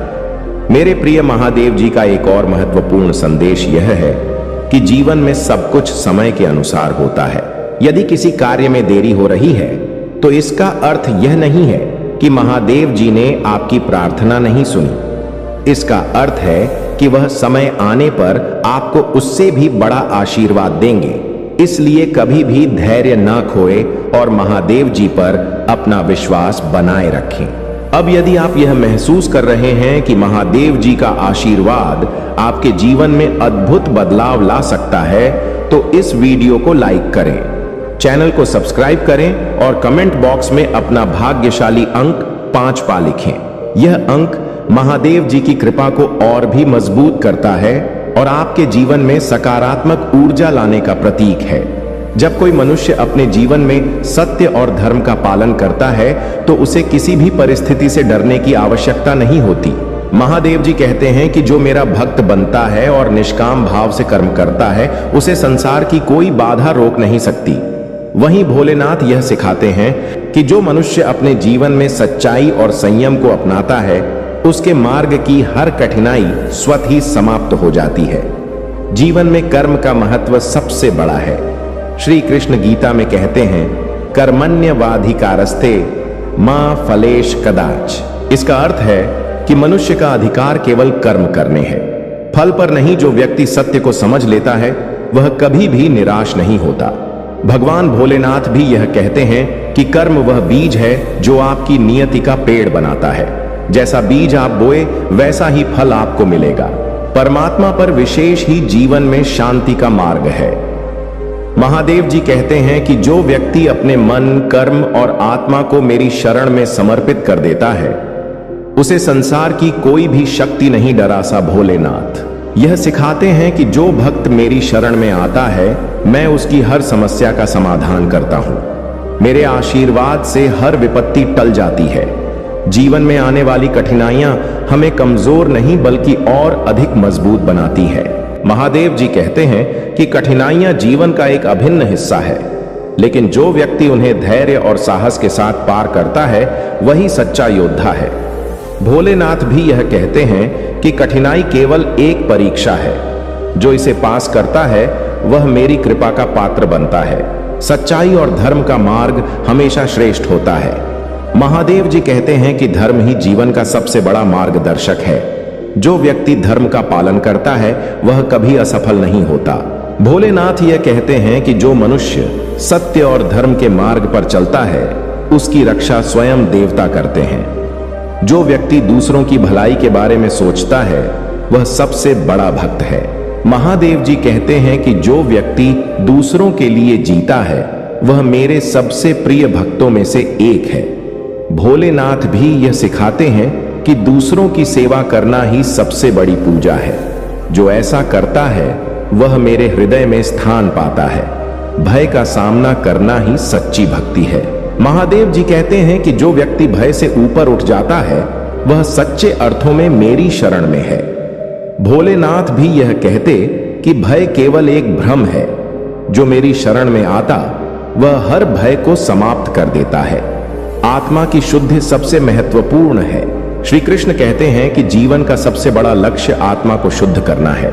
Speaker 1: मेरे प्रिय महादेव जी का एक और महत्वपूर्ण संदेश यह है कि जीवन में सब कुछ समय के अनुसार होता है। यदि किसी कार्य में देरी हो रही है तो इसका अर्थ यह नहीं है कि महादेव जी ने आपकी प्रार्थना नहीं सुनी। इसका अर्थ है कि वह समय आने पर आपको उससे भी बड़ा आशीर्वाद देंगे। इसलिए कभी भी धैर्य न खोए और महादेव जी पर अपना विश्वास बनाए रखें। अब यदि आप यह महसूस कर रहे हैं कि महादेव जी का आशीर्वाद आपके जीवन में अद्भुत बदलाव ला सकता है, तो इस वीडियो को लाइक करें, चैनल को सब्सक्राइब करें और कमेंट बॉक्स में अपना भाग्यशाली अंक 5 पा लिखें। यह अंक महादेव जी की कृपा को और भी मजबूत करता है और आपके जीवन में सकारात्मक ऊर्जा लाने का प्रतीक है। जब कोई मनुष्य अपने जीवन में सत्य और धर्म का पालन करता है तो उसे किसी भी परिस्थिति से डरने की आवश्यकता नहीं होती। महादेव जी कहते हैं कि जो मेरा भक्त बनता है और निष्काम भाव से कर्म करता है, उसे संसार की कोई बाधा रोक नहीं सकती। वहीं भोलेनाथ यह सिखाते हैं कि जो मनुष्य अपने जीवन में सच्चाई और संयम को अपनाता है, उसके मार्ग की हर कठिनाई स्वतः ही समाप्त हो जाती है। जीवन में कर्म का महत्व सबसे बड़ा है। श्री कृष्ण गीता में कहते हैं, कर्मण्यवाधिकारस्ते मां फलेश कदाच। इसका अर्थ है कि मनुष्य का अधिकार केवल कर्म करने हैं, फल पर नहीं। जो व्यक्ति सत्य को समझ लेता है वह कभी भी निराश नहीं होता। भगवान भोलेनाथ भी यह कहते हैं कि कर्म वह बीज है जो आपकी नियति का पेड़ बनाता है। जैसा बीज आप बोए वैसा ही फल आपको मिलेगा। परमात्मा पर विशेष ही जीवन में शांति का मार्ग है। महादेव जी कहते हैं कि जो व्यक्ति अपने मन, कर्म और आत्मा को मेरी शरण में समर्पित कर देता है, उसे संसार की कोई भी शक्ति नहीं डरा सा। भोलेनाथ यह सिखाते हैं कि जो भक्त मेरी शरण में आता है, मैं उसकी हर समस्या का समाधान करता हूं। मेरे आशीर्वाद से हर विपत्ति टल जाती है। जीवन में आने वाली कठिनाइयां हमें कमजोर नहीं बल्कि और अधिक मजबूत बनाती है। महादेव जी कहते हैं कि कठिनाइयां जीवन का एक अभिन्न हिस्सा है, लेकिन जो व्यक्ति उन्हें धैर्य और साहस के साथ पार करता है, वही सच्चा योद्धा है। भोलेनाथ भी यह कहते हैं कि कठिनाई केवल एक परीक्षा है। जो इसे पास करता है वह मेरी कृपा का पात्र बनता है। सच्चाई और धर्म का मार्ग हमेशा श्रेष्ठ होता है। महादेव जी कहते हैं कि धर्म ही जीवन का सबसे बड़ा मार्गदर्शक है। जो व्यक्ति धर्म का पालन करता है वह कभी असफल नहीं होता। भोलेनाथ यह कहते हैं कि जो मनुष्य सत्य और धर्म के मार्ग पर चलता है, उसकी रक्षा स्वयं देवता करते हैं। जो व्यक्ति दूसरों की भलाई के बारे में सोचता है वह सबसे बड़ा भक्त है। महादेव जी कहते हैं कि जो व्यक्ति दूसरों के लिए जीता है वह मेरे सबसे प्रिय भक्तों में से एक है। भोलेनाथ भी यह सिखाते हैं कि दूसरों की सेवा करना ही सबसे बड़ी पूजा है। जो ऐसा करता है वह मेरे हृदय में स्थान पाता है। भय का सामना करना ही सच्ची भक्ति है। महादेव जी कहते हैं कि जो व्यक्ति भय से ऊपर उठ जाता है वह सच्चे अर्थों में मेरी शरण में है। भोलेनाथ भी यह कहते कि भय केवल एक भ्रम है। जो मेरी शरण में आता वह हर भय को समाप्त कर देता है। आत्मा की शुद्धि सबसे महत्वपूर्ण है। श्री कृष्ण कहते हैं कि जीवन का सबसे बड़ा लक्ष्य आत्मा को शुद्ध करना है।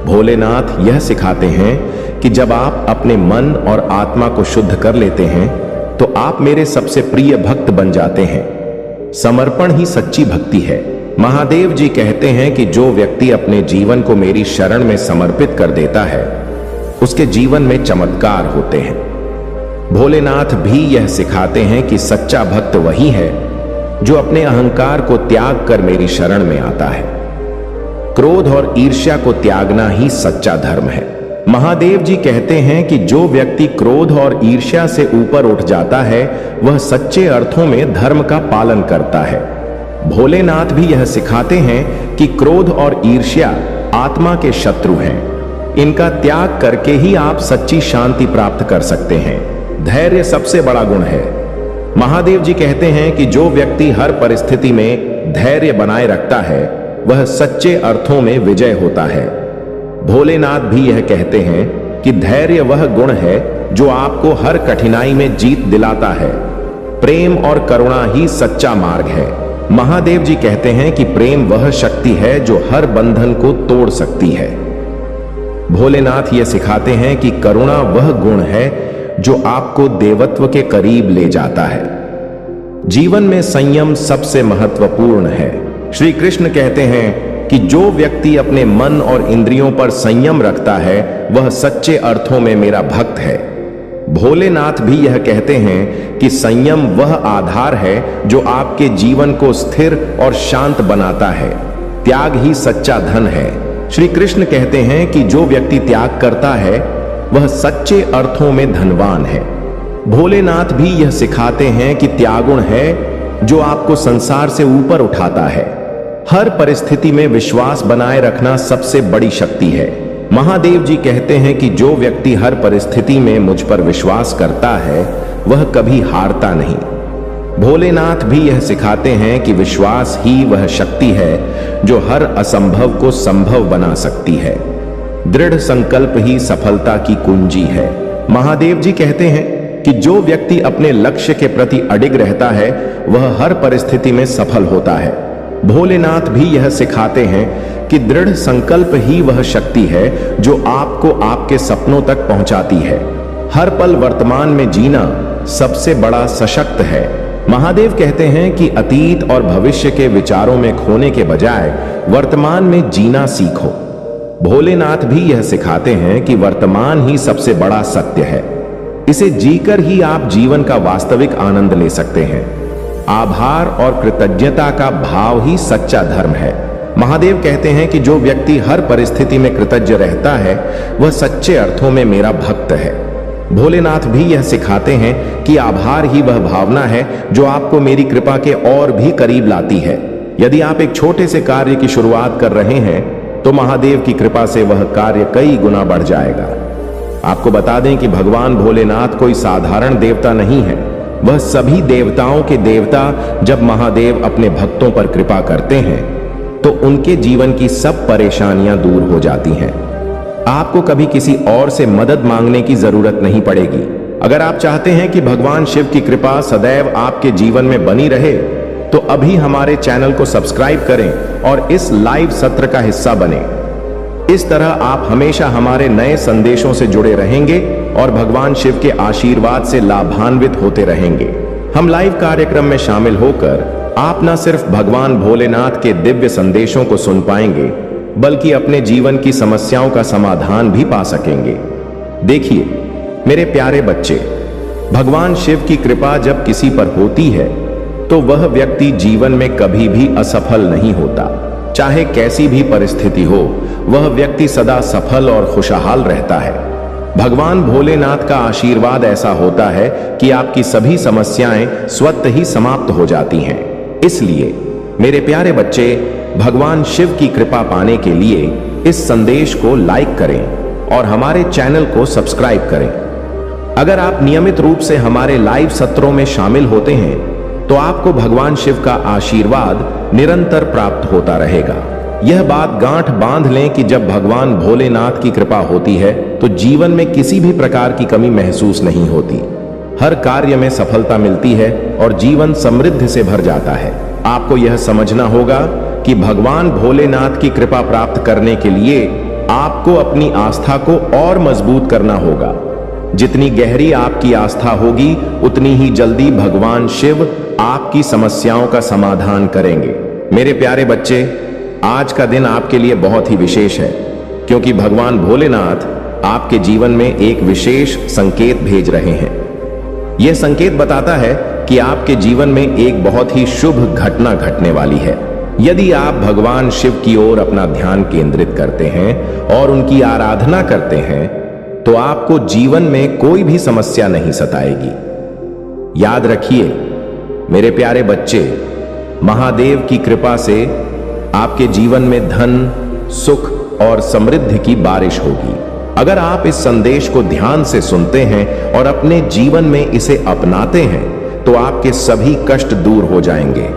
Speaker 1: भोलेनाथ यह सिखाते हैं कि जब आप अपने मन और आत्मा को शुद्ध कर लेते हैं तो आप मेरे सबसे प्रिय भक्त बन जाते हैं। समर्पण ही सच्ची भक्ति है। महादेव जी कहते हैं कि जो व्यक्ति अपने जीवन को मेरी शरण में समर्पित कर देता है, उसके जीवन में चमत्कार होते हैं। भोलेनाथ भी यह सिखाते हैं कि सच्चा भक्त वही है जो अपने अहंकार को त्याग कर मेरी शरण में आता है। क्रोध और ईर्ष्या को त्यागना ही सच्चा धर्म है। महादेव जी कहते हैं कि जो व्यक्ति क्रोध और ईर्ष्या से ऊपर उठ जाता है वह सच्चे अर्थों में धर्म का पालन करता है। भोलेनाथ भी यह सिखाते हैं कि क्रोध और ईर्ष्या आत्मा के शत्रु हैं। इनका त्याग करके ही आप सच्ची शांति प्राप्त कर सकते हैं। धैर्य सबसे बड़ा गुण है। महादेव जी कहते हैं कि जो व्यक्ति हर परिस्थिति में धैर्य बनाए रखता है वह सच्चे अर्थों में विजय होता है। भोलेनाथ भी यह कहते हैं कि धैर्य वह गुण है जो आपको हर कठिनाई में जीत दिलाता है। प्रेम और करुणा ही सच्चा मार्ग है। महादेव जी कहते हैं कि प्रेम वह शक्ति है जो हर बंधन को तोड़ सकती है। भोलेनाथ यह सिखाते हैं कि करुणा वह गुण है जो आपको देवत्व के करीब ले जाता है। जीवन में संयम सबसे महत्वपूर्ण है। श्री कृष्ण कहते हैं कि जो व्यक्ति अपने मन और इंद्रियों पर संयम रखता है वह सच्चे अर्थों में मेरा भक्त है। भोलेनाथ भी यह कहते हैं कि संयम वह आधार है जो आपके जीवन को स्थिर और शांत बनाता है। त्याग ही सच्चा धन है। श्री कृष्ण कहते हैं कि जो व्यक्ति त्याग करता है वह सच्चे अर्थों में धनवान है। भोलेनाथ भी यह सिखाते हैं कि त्यागुण है जो आपको संसार से ऊपर उठाता है। हर परिस्थिति में विश्वास बनाए रखना सबसे बड़ी शक्ति है। महादेव जी कहते हैं कि जो व्यक्ति हर परिस्थिति में मुझ पर विश्वास करता है वह कभी हारता नहीं। भोलेनाथ भी यह सिखाते हैं कि विश्वास ही वह शक्ति है जो हर असंभव को संभव बना सकती है। दृढ़ संकल्प ही सफलता की कुंजी है। महादेव जी कहते हैं कि जो व्यक्ति अपने लक्ष्य के प्रति अडिग रहता है वह हर परिस्थिति में सफल होता है। भोलेनाथ भी यह सिखाते हैं कि दृढ़ संकल्प ही वह शक्ति है जो आपको आपके सपनों तक पहुंचाती है। हर पल वर्तमान में जीना सबसे बड़ा सशक्त है। महादेव कहते हैं कि अतीत और भविष्य के विचारों में खोने के बजाय वर्तमान में जीना सीखो। भोलेनाथ भी यह सिखाते हैं कि वर्तमान ही सबसे बड़ा सत्य है। इसे जीकर ही आप जीवन का वास्तविक आनंद ले सकते हैं। आभार और कृतज्ञता का भाव ही सच्चा धर्म है। महादेव कहते हैं कि जो व्यक्ति हर परिस्थिति में कृतज्ञ रहता है वह सच्चे अर्थों में मेरा भक्त है। भोलेनाथ भी यह सिखाते हैं कि आभार ही वह भावना है जो आपको मेरी कृपा के और भी करीब लाती है। यदि आप एक छोटे से कार्य की शुरुआत कर रहे हैं तो महादेव की कृपा से वह कार्य कई गुना बढ़ जाएगा। आपको बता दें कि भगवान भोलेनाथ कोई साधारण देवता नहीं है। वह सभी देवताओं के देवता। जब महादेव अपने भक्तों पर कृपा करते हैं तो उनके जीवन की सब परेशानियां दूर हो जाती हैं। आपको कभी किसी और से मदद मांगने की जरूरत नहीं पड़ेगी। अगर आप चाहते हैं कि भगवान शिव की कृपा सदैव आपके जीवन में बनी रहे तो अभी हमारे चैनल को सब्सक्राइब करें और इस लाइव सत्र का हिस्सा बने। इस तरह आप हमेशा हमारे नए संदेशों से जुड़े रहेंगे और भगवान शिव के आशीर्वाद से लाभान्वित होते रहेंगे। हम लाइव कार्यक्रम में शामिल होकर आप न सिर्फ भगवान भोलेनाथ के दिव्य संदेशों को सुन पाएंगे बल्कि अपने जीवन की समस्याओं का समाधान भी पा सकेंगे। देखिए मेरे प्यारे बच्चे, भगवान शिव की कृपा जब किसी पर होती है तो वह व्यक्ति जीवन में कभी भी असफल नहीं होता। चाहे कैसी भी परिस्थिति हो वह व्यक्ति सदा सफल और खुशहाल रहता है। भगवान भोलेनाथ का आशीर्वाद ऐसा होता है कि आपकी सभी समस्याएं स्वतः ही समाप्त हो जाती हैं। इसलिए मेरे प्यारे बच्चे, भगवान शिव की कृपा पाने के लिए इस संदेश को लाइक करें और हमारे चैनल को सब्सक्राइब करें। अगर आप नियमित रूप से हमारे लाइव सत्रों में शामिल होते हैं तो आपको भगवान शिव का आशीर्वाद निरंतर प्राप्त होता रहेगा। यह बात गांठ बांध लें कि जब भगवान भोलेनाथ की कृपा होती है तो जीवन में किसी भी प्रकार की कमी महसूस नहीं होती। हर कार्य में सफलता मिलती है और जीवन समृद्धि से भर जाता है। आपको यह समझना होगा कि भगवान भोलेनाथ की कृपा प्राप्त करने के लिए आपको अपनी आस्था को और मजबूत करना होगा। जितनी गहरी आपकी आस्था होगी उतनी ही जल्दी भगवान शिव आपकी समस्याओं का समाधान करेंगे। मेरे प्यारे बच्चे, आज का दिन आपके लिए बहुत ही विशेष है क्योंकि भगवान भोलेनाथ आपके जीवन में एक विशेष संकेत भेज रहे हैं। यह संकेत बताता है कि आपके जीवन में एक बहुत ही शुभ घटना घटने वाली है। यदि आप भगवान शिव की ओर अपना ध्यान केंद्रित करते हैं और उनकी आराधना करते हैं तो आपको जीवन में कोई भी समस्या नहीं सताएगी। याद रखिए मेरे प्यारे बच्चे, महादेव की कृपा से आपके जीवन में धन, सुख और समृद्धि की बारिश होगी। अगर आप इस संदेश को ध्यान से सुनते हैं और अपने जीवन में इसे अपनाते हैं तो आपके सभी कष्ट दूर हो जाएंगे।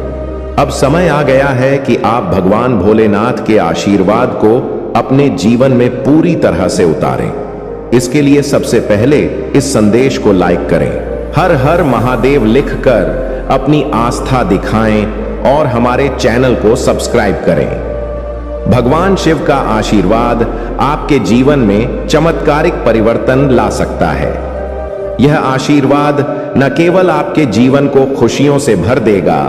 Speaker 1: अब समय आ गया है कि आप भगवान भोलेनाथ के आशीर्वाद को अपने जीवन में पूरी तरह से उतारें। इसके लिए सबसे पहले इस संदेश को लाइक करें, हर हर महादेव लिखकर अपनी आस्था दिखाएं और हमारे चैनल को सब्सक्राइब करें। भगवान शिव का आशीर्वाद आपके जीवन में चमत्कारिक परिवर्तन ला सकता है। यह आशीर्वाद न केवल आपके जीवन को खुशियों से भर देगा,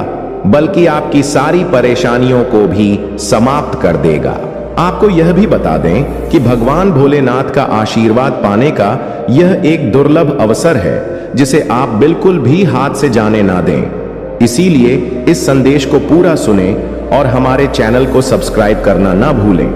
Speaker 1: बल्कि आपकी सारी परेशानियों को भी समाप्त कर देगा। आपको यह भी बता दें कि भगवान भोलेनाथ का आशीर्वाद पाने का यह एक दुर्लभ अवसर है जिसे आप बिल्कुल भी हाथ से जाने ना दें। इसीलिए इस संदेश को पूरा सुने और हमारे चैनल को सब्सक्राइब करना ना भूलें,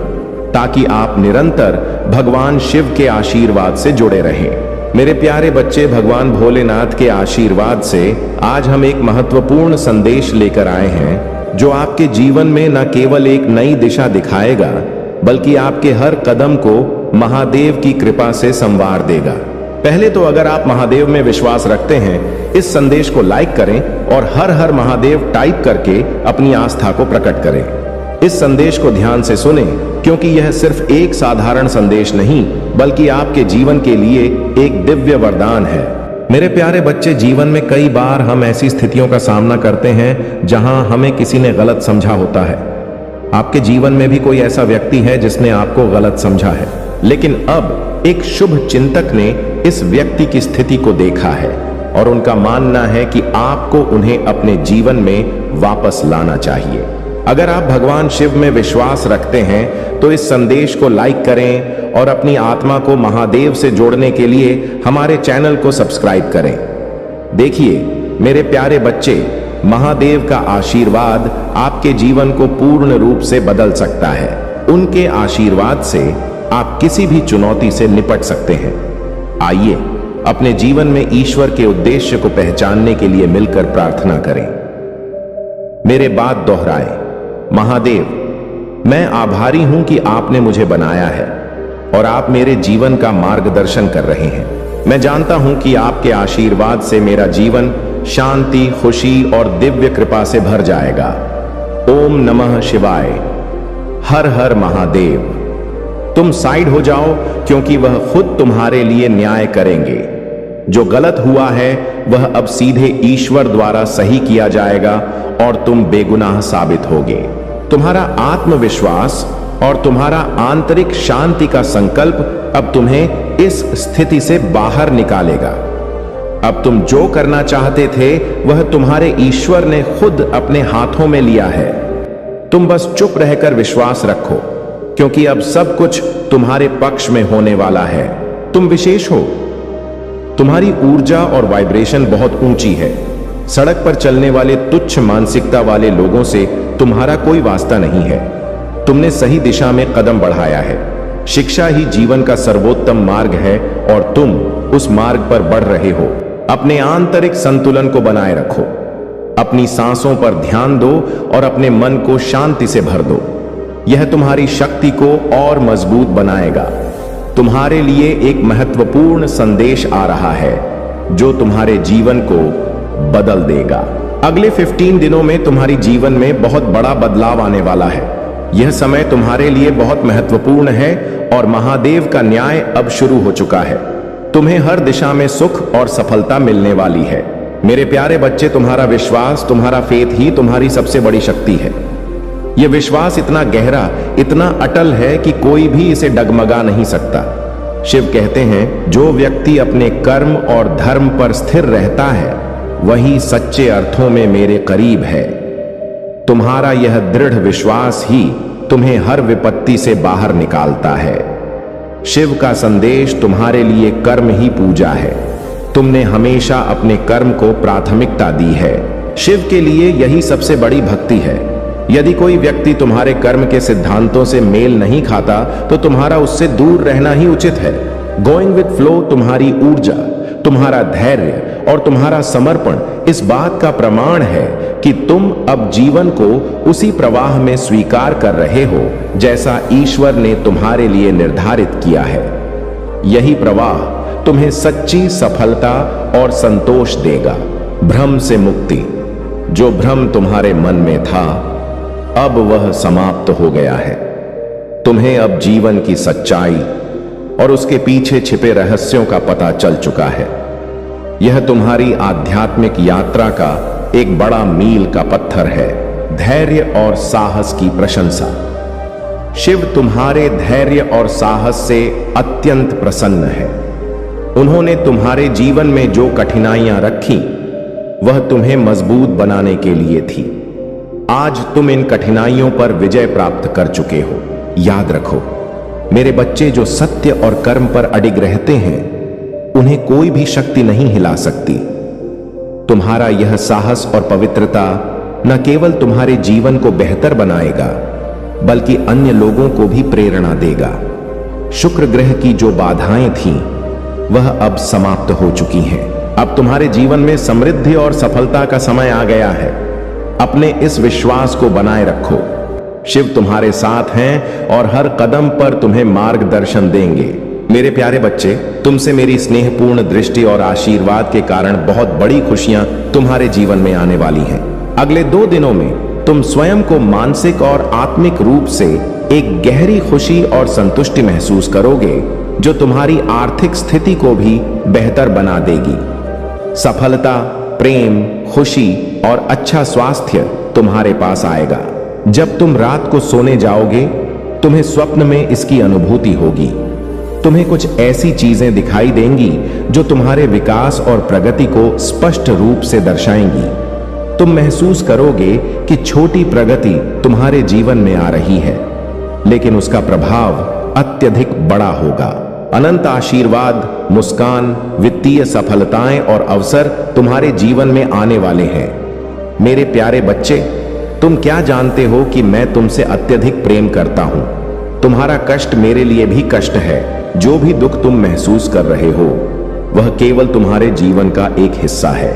Speaker 1: ताकि आप निरंतर भगवान शिव के आशीर्वाद से जुड़े रहें। मेरे प्यारे बच्चे, भगवान भोलेनाथ के आशीर्वाद से आज हम एक महत्वपूर्ण संदेश लेकर आए हैं जो आपके जीवन में न केवल एक नई दिशा दिखाएगा, बल्कि आपके हर कदम को महादेव की कृपा से संवार देगा। पहले तो अगर आप महादेव में विश्वास रखते हैं, इस संदेश को लाइक करें और हर हर महादेव टाइप करके अपनी आस्था को प्रकट करें। इस संदेश को ध्यान से सुनें, क्योंकि यह सिर्फ एक साधारण संदेश नहीं, बल्कि आपके जीवन के लिए एक दिव्य वरदान है। मेरे प्यारे बच्चे, जीवन में कई बार हम ऐसी स्थितियों का सामना करते हैं जहां हमें किसी ने गलत समझा होता है। आपके जीवन में भी कोई ऐसा व्यक्ति है जिसने आपको गलत समझा है, लेकिन अब एक शुभ चिंतक ने इस व्यक्ति की स्थिति को देखा है और उनका मानना है कि आपको उन्हें अपने जीवन में वापस लाना चाहिए। अगर आप भगवान शिव में विश्वास रखते हैं तो इस संदेश को लाइक करें और अपनी आत्मा को महादेव से जोड़ने के लिए हमारे चैनल को सब्सक्राइब करें। देखिए मेरे प्यारे बच्चे, महादेव का आशीर्वाद आपके जीवन को पूर्ण रूप से बदल सकता है। उनके आशीर्वाद से आप किसी भी चुनौती से निपट सकते हैं। आइए अपने जीवन में ईश्वर के उद्देश्य को पहचानने के लिए मिलकर प्रार्थना करें। मेरे बात दोहराएं। महादेव, मैं आभारी हूं कि आपने मुझे बनाया है और आप मेरे जीवन का मार्गदर्शन कर रहे हैं। मैं जानता हूं कि आपके आशीर्वाद से मेरा जीवन शांति, खुशी और दिव्य कृपा से भर जाएगा। ओम नमः शिवाय। हर हर महादेव। तुम साइड हो जाओ, क्योंकि वह खुद तुम्हारे लिए न्याय करेंगे। जो गलत हुआ है वह अब सीधे ईश्वर द्वारा सही किया जाएगा और तुम बेगुनाह साबित होगे। तुम्हारा आत्मविश्वास और तुम्हारा आंतरिक शांति का संकल्प अब तुम्हें इस स्थिति से बाहर निकालेगा। अब तुम जो करना चाहते थे वह तुम्हारे ईश्वर ने खुद अपने हाथों में लिया है। तुम बस चुप रहकर विश्वास रखो, क्योंकि अब सब कुछ तुम्हारे पक्ष में होने वाला है। तुम विशेष हो। तुम्हारी ऊर्जा और वाइब्रेशन बहुत ऊंची है। सड़क पर चलने वाले तुच्छ मानसिकता वाले लोगों से तुम्हारा कोई वास्ता नहीं है। तुमने सही दिशा में कदम बढ़ाया है। शिक्षा ही जीवन का सर्वोत्तम मार्ग है और तुम उस मार्ग पर बढ़ रहे हो। अपने आंतरिक संतुलन को बनाए रखो। अपनी सांसों पर ध्यान दो और अपने मन को शांति से भर दो। यह तुम्हारी शक्ति को और मजबूत बनाएगा। तुम्हारे लिए एक महत्वपूर्ण संदेश आ रहा है जो तुम्हारे जीवन को बदल देगा। अगले 15 दिनों में तुम्हारी जीवन में बहुत बड़ा बदलाव आने वाला है। यह समय तुम्हारे लिए बहुत महत्वपूर्ण है और महादेव का न्याय अब शुरू हो चुका है। तुम्हें हर दिशा में सुख और सफलता मिलने वाली है। मेरे प्यारे बच्चे, तुम्हारा विश्वास, तुम्हारा फेथ ही तुम्हारी सबसे बड़ी शक्ति है। यह विश्वास इतना गहरा, इतना अटल है कि कोई भी इसे डगमगा नहीं सकता। शिव कहते हैं, जो व्यक्ति अपने कर्म और धर्म पर स्थिर रहता है वही सच्चे अर्थों में मेरे करीब है। तुम्हारा यह दृढ़ विश्वास ही तुम्हें हर विपत्ति से बाहर निकालता है। शिव का संदेश तुम्हारे लिए कर्म ही पूजा है। तुमने हमेशा अपने कर्म को प्राथमिकता दी है। शिव के लिए यही सबसे बड़ी भक्ति है। यदि कोई व्यक्ति तुम्हारे कर्म के सिद्धांतों से मेल नहीं खाता तो तुम्हारा उससे दूर रहना ही उचित है। गोइंग विद फ्लो तुम्हारी ऊर्जा, तुम्हारा धैर्य और तुम्हारा समर्पण इस बात का प्रमाण है कि तुम अब जीवन को उसी प्रवाह में स्वीकार कर रहे हो जैसा ईश्वर ने तुम्हारे लिए निर्धारित किया है। यही प्रवाह तुम्हें सच्ची सफलता और संतोष देगा। भ्रम से मुक्ति। जो भ्रम तुम्हारे मन में था अब वह समाप्त हो गया है। तुम्हें अब जीवन की सच्चाई और उसके पीछे छिपे रहस्यों का पता चल चुका है। यह तुम्हारी आध्यात्मिक यात्रा का एक बड़ा मील का पत्थर है। धैर्य और साहस की प्रशंसा। शिव तुम्हारे धैर्य और साहस से अत्यंत प्रसन्न है। उन्होंने तुम्हारे जीवन में जो कठिनाइयां रखी वह तुम्हें मजबूत बनाने के लिए थी। आज तुम इन कठिनाइयों पर विजय प्राप्त कर चुके हो। याद रखो, मेरे बच्चे जो सत्य और कर्म पर अडिग रहते हैं उन्हें कोई भी शक्ति नहीं हिला सकती। तुम्हारा यह साहस और पवित्रता न केवल तुम्हारे जीवन को बेहतर बनाएगा बल्कि अन्य लोगों को भी प्रेरणा देगा। शुक्र ग्रह की जो बाधाएं थीं वह अब समाप्त हो चुकी हैं। अब तुम्हारे जीवन में समृद्धि और सफलता का समय आ गया है। अपने इस विश्वास को बनाए रखो। शिव तुम्हारे साथ हैं और हर कदम पर तुम्हें मार्गदर्शन देंगे। मेरे प्यारे बच्चे, तुमसे मेरी स्नेहपूर्ण दृष्टि और आशीर्वाद के कारण बहुत बड़ी खुशियां तुम्हारे जीवन में आने वाली हैं। अगले 2 दिनों में तुम स्वयं को मानसिक और आत्मिक रूप से एक गहरी खुशी और संतुष्टि महसूस करोगे जो तुम्हारी आर्थिक स्थिति को भी बेहतर बना देगी। सफलता, प्रेम, खुशी और अच्छा स्वास्थ्य तुम्हारे पास आएगा। जब तुम रात को सोने जाओगे तुम्हें स्वप्न में इसकी अनुभूति होगी। तुम्हें कुछ ऐसी चीजें दिखाई देंगी जो तुम्हारे विकास और प्रगति को स्पष्ट रूप से दर्शाएंगी। तुम महसूस करोगे कि छोटी प्रगति तुम्हारे जीवन में आ रही है, लेकिन उसका प्रभाव अत्यधिक बड़ा होगा। अनंत आशीर्वाद, मुस्कान, वित्तीय सफलताएं और अवसर तुम्हारे जीवन में आने वाले हैं। मेरे प्यारे बच्चे, तुम क्या जानते हो कि मैं तुमसे अत्यधिक प्रेम करता हूं। तुम्हारा कष्ट मेरे लिए भी कष्ट है। जो भी दुख तुम महसूस कर रहे हो वह केवल तुम्हारे जीवन का एक हिस्सा है।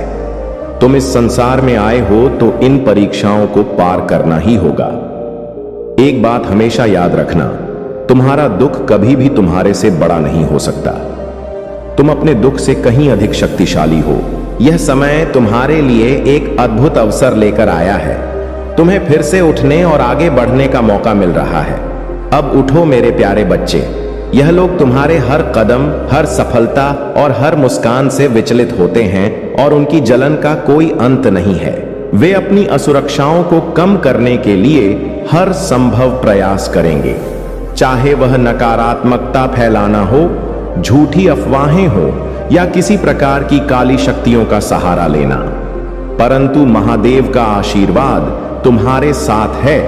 Speaker 1: तुम इस संसार में आए हो तो इन परीक्षाओं को पार करना ही होगा। एक बात हमेशा याद रखना, तुम्हारा दुख कभी भी तुम्हारे से बड़ा नहीं हो सकता। तुम अपने दुख से कहीं अधिक शक्तिशाली हो। यह समय तुम्हारे लिए एक अद्भुत अवसर लेकर आया है। तुम्हें फिर से उठने और आगे बढ़ने का मौका मिल रहा है। अब उठो मेरे प्यारे बच्चे। यह लोग तुम्हारे हर कदम, हर सफलता और हर मुस्कान से विचलित होते हैं और उनकी जलन का कोई अंत नहीं है। वे अपनी असुरक्षाओं को कम करने के लिए हर संभव प्रयास करेंगे, चाहे वह नकारात्मकता फैलाना हो, झूठी अफवाहें हो या किसी प्रकार की काली शक्तियों का सहारा लेना। परंतु महादेव का आशीर्वाद तुम्हारे साथ है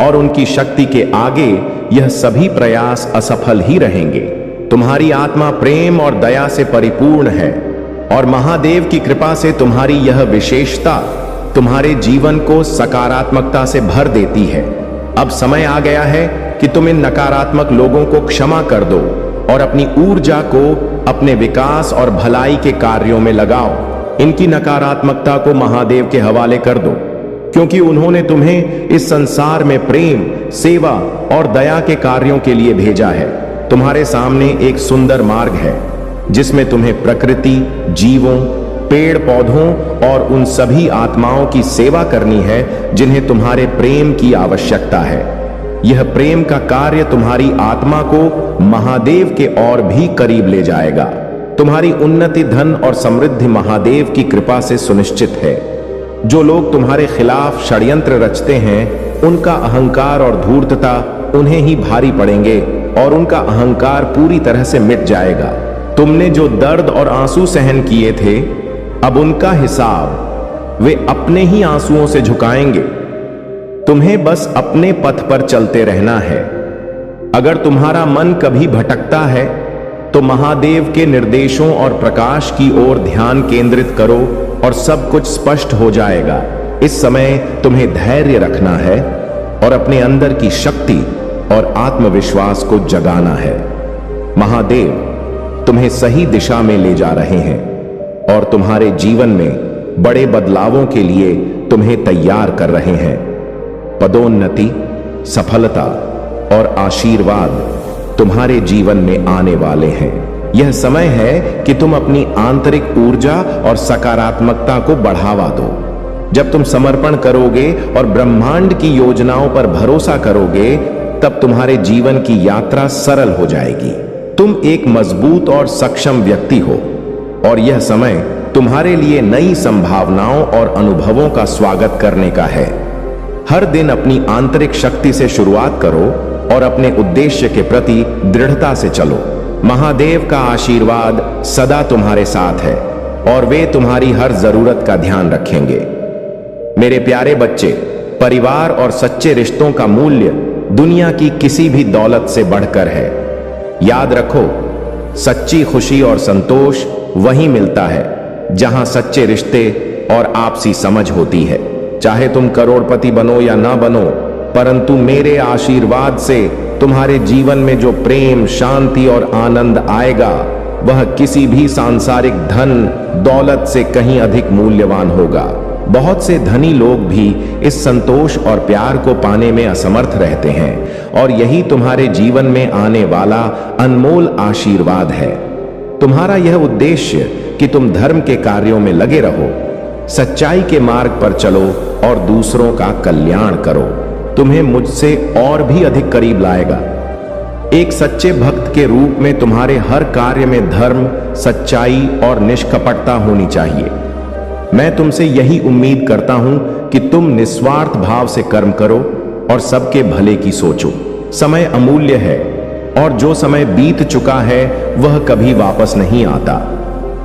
Speaker 1: और उनकी शक्ति के आगे यह सभी प्रयास असफल ही रहेंगे। तुम्हारी आत्मा प्रेम और दया से परिपूर्ण है और महादेव की कृपा से तुम्हारी यह विशेषता तुम्हारे जीवन को सकारात्मकता से भर देती है। अब समय आ गया है कि तुम इन नकारात्मक लोगों को क्षमा कर दो और अपनी ऊर्जा को अपने विकास और भलाई के कार्यों में लगाओ। इनकी नकारात्मकता को महादेव के हवाले कर दो, क्योंकि उन्होंने तुम्हें इस संसार में प्रेम, सेवा और दया के कार्यों के लिए भेजा है। तुम्हारे सामने एक सुंदर मार्ग है जिसमें तुम्हें प्रकृति, जीवों, पेड़ पौधों और उन सभी आत्माओं की सेवा करनी है जिन्हें तुम्हारे प्रेम की आवश्यकता है। यह प्रेम का कार्य तुम्हारी आत्मा को महादेव के और भी करीब ले जाएगा। तुम्हारी उन्नति, धन और समृद्धि महादेव की कृपा से सुनिश्चित है। जो लोग तुम्हारे खिलाफ षड्यंत्र रचते हैं उनका अहंकार और धूर्तता उन्हें ही भारी पड़ेंगे और उनका अहंकार पूरी तरह से मिट जाएगा। तुमने जो दर्द और आंसू सहन किए थे, अब उनका हिसाब वे अपने ही आंसुओं से झुकाएंगे। तुम्हें बस अपने पथ पर चलते रहना है। अगर तुम्हारा मन कभी भटकता है तो महादेव के निर्देशों और प्रकाश की ओर ध्यान केंद्रित करो और सब कुछ स्पष्ट हो जाएगा। इस समय तुम्हें धैर्य रखना है और अपने अंदर की शक्ति और आत्मविश्वास को जगाना है। महादेव तुम्हें सही दिशा में ले जा रहे हैं और तुम्हारे जीवन में बड़े बदलावों के लिए तुम्हें तैयार कर रहे हैं। पदोन्नति, सफलता और आशीर्वाद तुम्हारे जीवन में आने वाले हैं। यह समय है कि तुम अपनी आंतरिक ऊर्जा और सकारात्मकता को बढ़ावा दो। जब तुम समर्पण करोगे और ब्रह्मांड की योजनाओं पर भरोसा करोगे, तब तुम्हारे जीवन की यात्रा सरल हो जाएगी। तुम एक मजबूत और सक्षम व्यक्ति हो और यह समय तुम्हारे लिए नई संभावनाओं और अनुभवों का स्वागत करने का है। हर दिन अपनी आंतरिक शक्ति से शुरुआत करो और अपने उद्देश्य के प्रति दृढ़ता से चलो। महादेव का आशीर्वाद सदा तुम्हारे साथ है और वे तुम्हारी हर जरूरत का ध्यान रखेंगे। मेरे प्यारे बच्चे, परिवार और सच्चे रिश्तों का मूल्य दुनिया की किसी भी दौलत से बढ़कर है। याद रखो, सच्ची खुशी और संतोष वहीं मिलता है जहां सच्चे रिश्ते और आपसी समझ होती है। चाहे तुम करोड़पति बनो या ना बनो, परंतु मेरे आशीर्वाद से तुम्हारे जीवन में जो प्रेम, शांति और आनंद आएगा वह किसी भी सांसारिक धन दौलत से कहीं अधिक मूल्यवान होगा। बहुत से धनी लोग भी इस संतोष और प्यार को पाने में असमर्थ रहते हैं और यही तुम्हारे जीवन में आने वाला अनमोल आशीर्वाद है। तुम्हारा यह उद्देश्य कि तुम धर्म के कार्यों में लगे रहो, सच्चाई के मार्ग पर चलो और दूसरों का कल्याण करो, तुम्हें मुझसे और भी अधिक करीब लाएगा। एक सच्चे भक्त के रूप में तुम्हारे हर कार्य में धर्म, सच्चाई और निष्कपटता होनी चाहिए। मैं तुमसे यही उम्मीद करता हूं कि तुम निस्वार्थ भाव से कर्म करो और सबके भले की सोचो। समय अमूल्य है और जो समय बीत चुका है वह कभी वापस नहीं आता।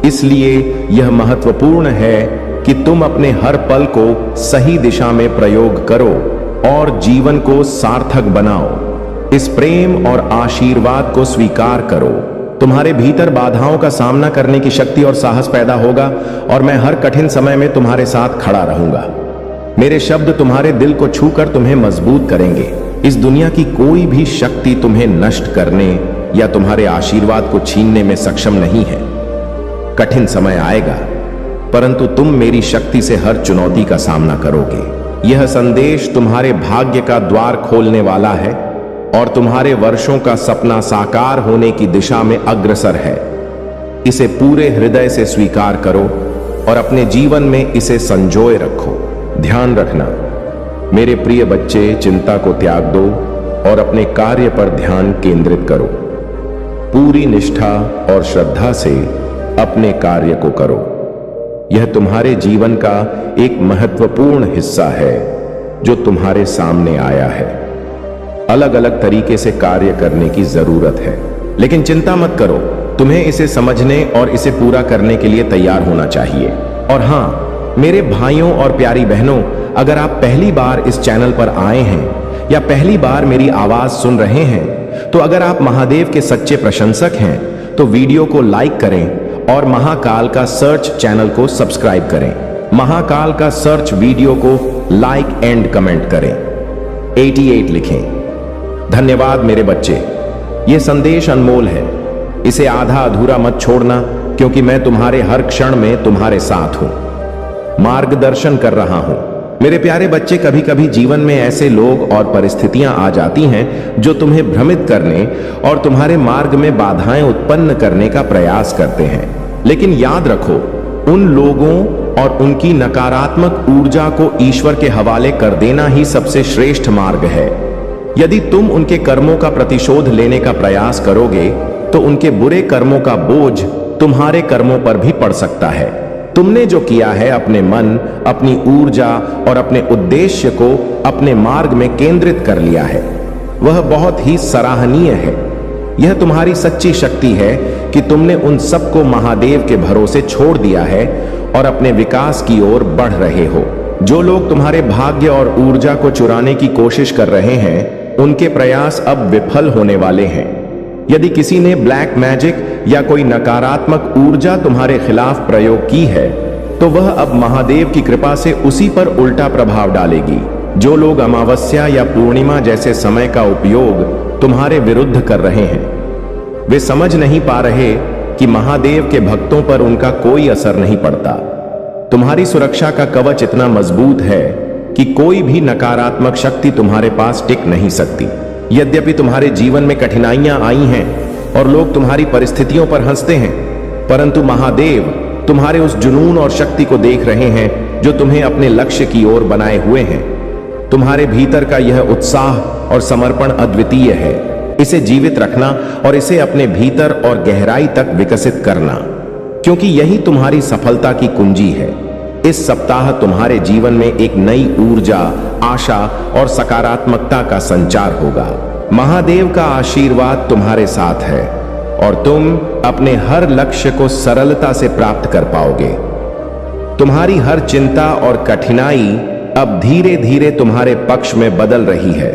Speaker 1: इसलिए यह महत्वपूर्ण है कि तुम अपने हर पल को सही दिशा में प्रयोग करो और जीवन को सार्थक बनाओ। इस प्रेम और आशीर्वाद को स्वीकार करो। तुम्हारे भीतर बाधाओं का सामना करने की शक्ति और साहस पैदा होगा और मैं हर कठिन समय में तुम्हारे साथ खड़ा रहूंगा। मेरे शब्द तुम्हारे दिल को छूकर तुम्हें मजबूत करेंगे। इस दुनिया की कोई भी शक्ति तुम्हें नष्ट करने या तुम्हारे आशीर्वाद को छीनने में सक्षम नहीं है। कठिन समय आएगा, परंतु तुम मेरी शक्ति से हर चुनौती का सामना करोगे। यह संदेश तुम्हारे भाग्य का द्वार खोलने वाला है और तुम्हारे वर्षों का सपना साकार होने की दिशा में अग्रसर है। इसे पूरे हृदय से स्वीकार करो और अपने जीवन में इसे संजोए रखो। ध्यान रखना, मेरे प्रिय बच्चे, चिंता को त्याग दो और अपने कार्य पर ध्यान केंद्रित करो। पूरी निष्ठा और श्रद्धा से अपने कार्य को करो। यह तुम्हारे जीवन का एक महत्वपूर्ण हिस्सा है जो तुम्हारे सामने आया है। अलग अलग तरीके से कार्य करने की जरूरत है, लेकिन चिंता मत करो, तुम्हें इसे समझने और इसे पूरा करने के लिए तैयार होना चाहिए। और हां, मेरे भाइयों और प्यारी बहनों, अगर आप पहली बार इस चैनल पर आए हैं या पहली बार मेरी आवाज सुन रहे हैं, तो अगर आप महादेव के सच्चे प्रशंसक हैं तो वीडियो को लाइक करें और महाकाल का सर्च चैनल को सब्सक्राइब करें। महाकाल का सर्च वीडियो को लाइक एंड कमेंट करें, 88 लिखें। धन्यवाद मेरे बच्चे, यह संदेश अनमोल है। इसे आधा अधूरा मत छोड़ना, क्योंकि मैं तुम्हारे हर क्षण में तुम्हारे साथ हूं, मार्गदर्शन कर रहा हूं। मेरे प्यारे बच्चे, कभी कभी जीवन में ऐसे लोग और परिस्थितियां आ जाती हैं जो तुम्हें भ्रमित करने और तुम्हारे मार्ग में बाधाएं उत्पन्न करने का प्रयास करते हैं। लेकिन याद रखो, उन लोगों और उनकी नकारात्मक ऊर्जा को ईश्वर के हवाले कर देना ही सबसे श्रेष्ठ मार्ग है। यदि तुम उनके कर्मों का प्रतिशोध लेने का प्रयास करोगे तो उनके बुरे कर्मों का बोझ तुम्हारे कर्मों पर भी पड़ सकता है। तुमने जो किया है, अपने मन, अपनी ऊर्जा और अपने उद्देश्य को अपने मार्ग में केंद्रित कर लिया है, वह बहुत ही सराहनीय है। यह तुम्हारी सच्ची शक्ति है कि तुमने उन सबको महादेव के भरोसे छोड़ दिया है और अपने विकास की ओर बढ़ रहे हो। जो लोग तुम्हारे भाग्य और ऊर्जा को चुराने की कोशिश कर रहे हैं, उनके प्रयास अब विफल होने वाले हैं। यदि किसी ने ब्लैक मैजिक या कोई नकारात्मक ऊर्जा तुम्हारे खिलाफ प्रयोग की है, तो वह अब महादेव की कृपा से उसी पर उल्टा प्रभाव डालेगी। जो लोग अमावस्या या पूर्णिमा जैसे समय का उपयोग तुम्हारे विरुद्ध कर रहे हैं, वे समझ नहीं पा रहे कि महादेव के भक्तों पर उनका कोई असर नहीं पड़ता। तुम्हारी सुरक्षा का कवच इतना मजबूत है कि कोई भी नकारात्मक शक्ति तुम्हारे पास टिक नहीं सकती। यद्यपि तुम्हारे जीवन में कठिनाइयां आई हैं और लोग तुम्हारी परिस्थितियों पर हंसते हैं, परंतु महादेव तुम्हारे उस जुनून और शक्ति को देख रहे हैं जो तुम्हें अपने लक्ष्य की ओर बनाए हुए हैं। तुम्हारे भीतर का यह उत्साह और समर्पण अद्वितीय है। इसे जीवित रखना और इसे अपने भीतर और गहराई तक विकसित करना, क्योंकि यही तुम्हारी सफलता की कुंजी है। इस सप्ताह तुम्हारे जीवन में एक नई ऊर्जा, आशा और सकारात्मकता का संचार होगा। महादेव का आशीर्वाद तुम्हारे साथ है और तुम अपने हर लक्ष्य को सरलता से प्राप्त कर पाओगे। तुम्हारी हर चिंता और कठिनाई अब धीरे धीरे तुम्हारे पक्ष में बदल रही है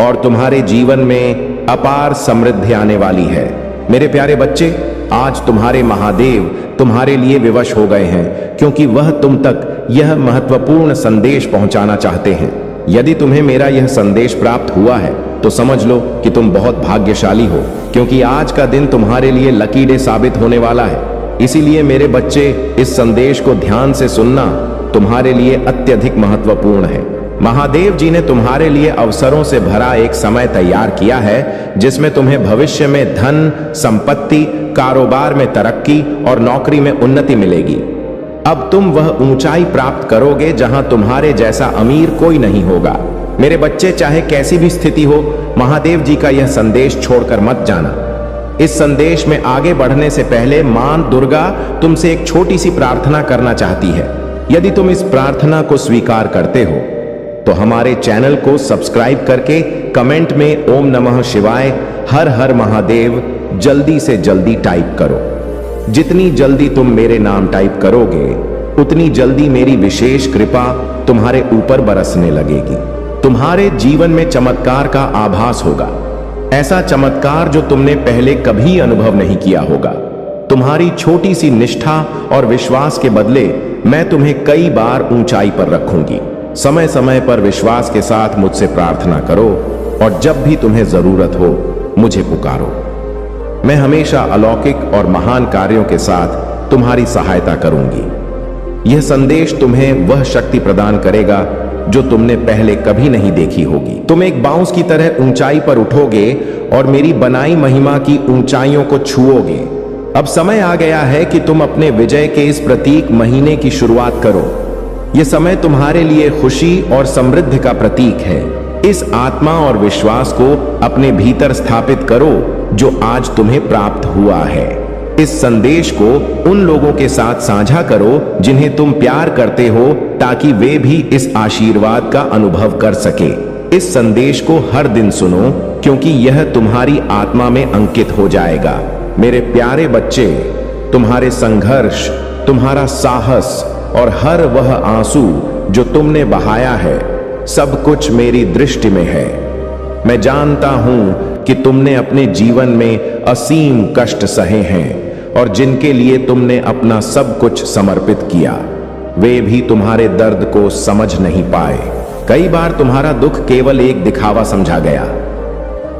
Speaker 1: और तुम्हारे जीवन में अपार समृद्धि आने वाली है। मेरे प्यारे बच्चे, आज तुम्हारे महादेव तुम्हारे लिए विवश हो गए हैं, क्योंकि वह तुम तक यह महत्वपूर्ण संदेश पहुंचाना चाहते हैं। यदि तुम्हें मेरा यह संदेश प्राप्त हुआ है तो समझ लो कि तुम बहुत भाग्यशाली हो, क्योंकि आज का दिन तुम्हारे लिए लकी डे साबित होने वाला है। इसीलिए मेरे बच्चे, इस संदेश को ध्यान से सुनना तुम्हारे लिए अत्यधिक महत्वपूर्ण है। महादेव जी ने तुम्हारे लिए अवसरों से भरा एक समय तैयार किया है, जिसमें तुम्हें भविष्य में धन, संपत्ति, कारोबार में तरक्की और नौकरी में उन्नति मिलेगी। अब तुम वह ऊंचाई प्राप्त करोगे जहां तुम्हारे जैसा अमीर कोई नहीं होगा। मेरे बच्चे, चाहे कैसी भी स्थिति हो, महादेव जी का यह संदेश छोड़कर मत जाना। इस संदेश में आगे बढ़ने से पहले मां दुर्गा तुमसे एक छोटी सी प्रार्थना करना चाहती है। यदि तुम इस प्रार्थना को स्वीकार करते हो तो हमारे चैनल को सब्सक्राइब करके कमेंट में ओम नमः शिवाय, हर हर महादेव जल्दी से जल्दी टाइप करो। जितनी जल्दी तुम मेरे नाम टाइप करोगे, उतनी जल्दी मेरी विशेष कृपा तुम्हारे ऊपर बरसने लगेगी। तुम्हारे जीवन में चमत्कार का आभास होगा, ऐसा चमत्कार जो तुमने पहले कभी अनुभव नहीं किया होगा। तुम्हारी छोटी सी निष्ठा और विश्वास के बदले मैं तुम्हें कई बार ऊंचाई पर रखूंगी। समय समय पर विश्वास के साथ मुझसे प्रार्थना करो और जब भी तुम्हें जरूरत हो मुझे पुकारो। मैं हमेशा अलौकिक और महान कार्यों के साथ तुम्हारी सहायता करूंगी। यह संदेश तुम्हें वह शक्ति प्रदान करेगा जो तुमने पहले कभी नहीं देखी होगी। तुम एक बांस की तरह ऊंचाई पर उठोगे और मेरी बनाई महिमा की ऊंचाइयों को छुओगे। अब समय आ गया है कि तुम अपने विजय के इस प्रतीक महीने की शुरुआत करो। यह समय तुम्हारे लिए खुशी और समृद्धि का प्रतीक है। इस आत्मा और विश्वास को अपने भीतर स्थापित करो जो आज तुम्हें प्राप्त हुआ है। इस संदेश को उन लोगों के साथ साझा करो जिन्हें तुम प्यार करते हो, ताकि वे भी इस आशीर्वाद का अनुभव कर सके। इस संदेश को हर दिन सुनो, क्योंकि यह तुम्हारी आत्मा में अंकित हो जाएगा। मेरे प्यारे बच्चे, तुम्हारे संघर्ष, तुम्हारा साहस और हर वह आंसू जो तुमने बहाया है, सब कुछ मेरी दृष्टि में है। मैं जानता हूं कि तुमने अपने जीवन में असीम कष्ट सहे हैं और जिनके लिए तुमने अपना सब कुछ समर्पित किया, वे भी तुम्हारे दर्द को समझ नहीं पाए। कई बार तुम्हारा दुख केवल एक दिखावा समझा गया,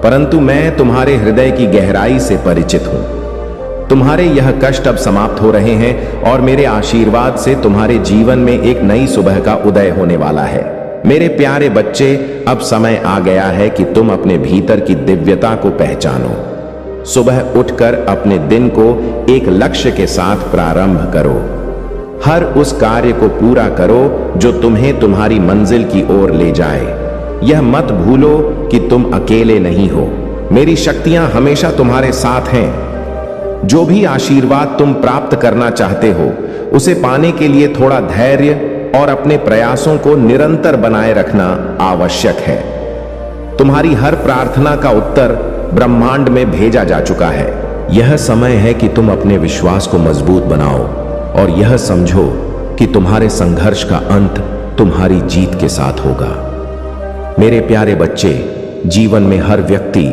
Speaker 1: परंतु मैं तुम्हारे हृदय की गहराई से परिचित हूं। तुम्हारे यह कष्ट अब समाप्त हो रहे हैं और मेरे आशीर्वाद से तुम्हारे जीवन में एक नई सुबह का उदय होने वाला है। मेरे प्यारे बच्चे, अब समय आ गया है कि तुम अपने भीतर की दिव्यता को पहचानो। सुबह उठकर अपने दिन को एक लक्ष्य के साथ प्रारंभ करो। हर उस कार्य को पूरा करो जो तुम्हें तुम्हारी मंजिल की ओर ले जाए। यह मत भूलो कि तुम अकेले नहीं हो। मेरी शक्तियां हमेशा तुम्हारे साथ हैं। जो भी आशीर्वाद तुम प्राप्त करना चाहते हो, उसे पाने के लिए थोड़ा धैर्य और अपने प्रयासों को निरंतर बनाए रखना आवश्यक है। तुम्हारी हर प्रार्थना का उत्तर ब्रह्मांड में भेजा जा चुका है। यह समय है कि तुम अपने विश्वास को मजबूत बनाओ और यह समझो कि तुम्हारे संघर्ष का अंत तुम्हारी जीत के साथ होगा। मेरे प्यारे बच्चे, जीवन में हर व्यक्ति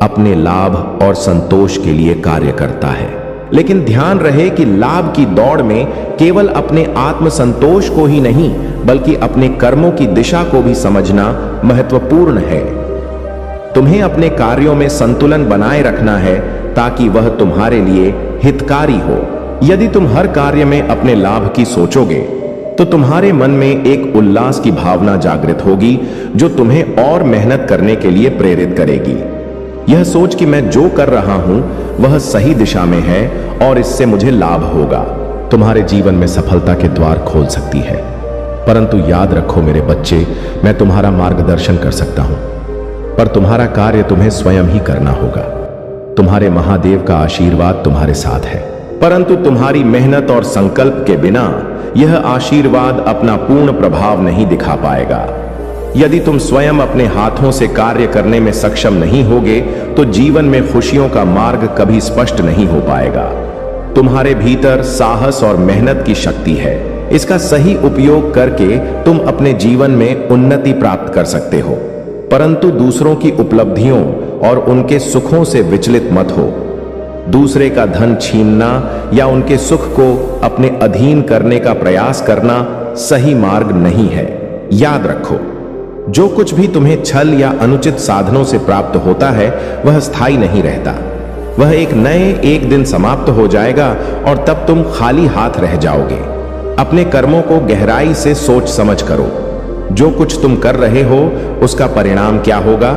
Speaker 1: अपने लाभ और संतोष के लिए कार्य करता है, लेकिन ध्यान रहे कि लाभ की दौड़ में केवल अपने आत्म संतोष को ही नहीं, बल्कि अपने कर्मों की दिशा को भी समझना महत्वपूर्ण है। तुम्हें अपने कार्यों में संतुलन बनाए रखना है ताकि वह तुम्हारे लिए हितकारी हो। यदि तुम हर कार्य में अपने लाभ की सोचोगे तो तुम्हारे मन में एक उल्लास की भावना जागृत होगी जो तुम्हें और मेहनत करने के लिए प्रेरित करेगी। यह सोच कि मैं जो कर रहा हूं वह सही दिशा में है और इससे मुझे लाभ होगा, तुम्हारे जीवन में सफलता के द्वार खोल सकती है। परंतु याद रखो मेरे बच्चे, मैं तुम्हारा मार्गदर्शन कर सकता हूं, पर तुम्हारा कार्य तुम्हें स्वयं ही करना होगा। तुम्हारे महादेव का आशीर्वाद तुम्हारे साथ है, परंतु तुम्हारी मेहनत और संकल्प के बिना यह आशीर्वाद अपना पूर्ण प्रभाव नहीं दिखा पाएगा। यदि तुम स्वयं अपने हाथों से कार्य करने में सक्षम नहीं होगे तो जीवन में खुशियों का मार्ग कभी स्पष्ट नहीं हो पाएगा। तुम्हारे भीतर साहस और मेहनत की शक्ति है। इसका सही उपयोग करके तुम अपने जीवन में उन्नति प्राप्त कर सकते हो, परंतु दूसरों की उपलब्धियों और उनके सुखों से विचलित मत हो। दूसरे का धन छीनना या उनके सुख को अपने अधीन करने का प्रयास करना सही मार्ग नहीं है। याद रखो, जो कुछ भी तुम्हें छल या अनुचित साधनों से प्राप्त होता है वह स्थायी नहीं रहता। वह एक दिन समाप्त हो जाएगा और तब तुम खाली हाथ रह जाओगे। अपने कर्मों को गहराई से सोच समझ करो। जो कुछ तुम कर रहे हो उसका परिणाम क्या होगा,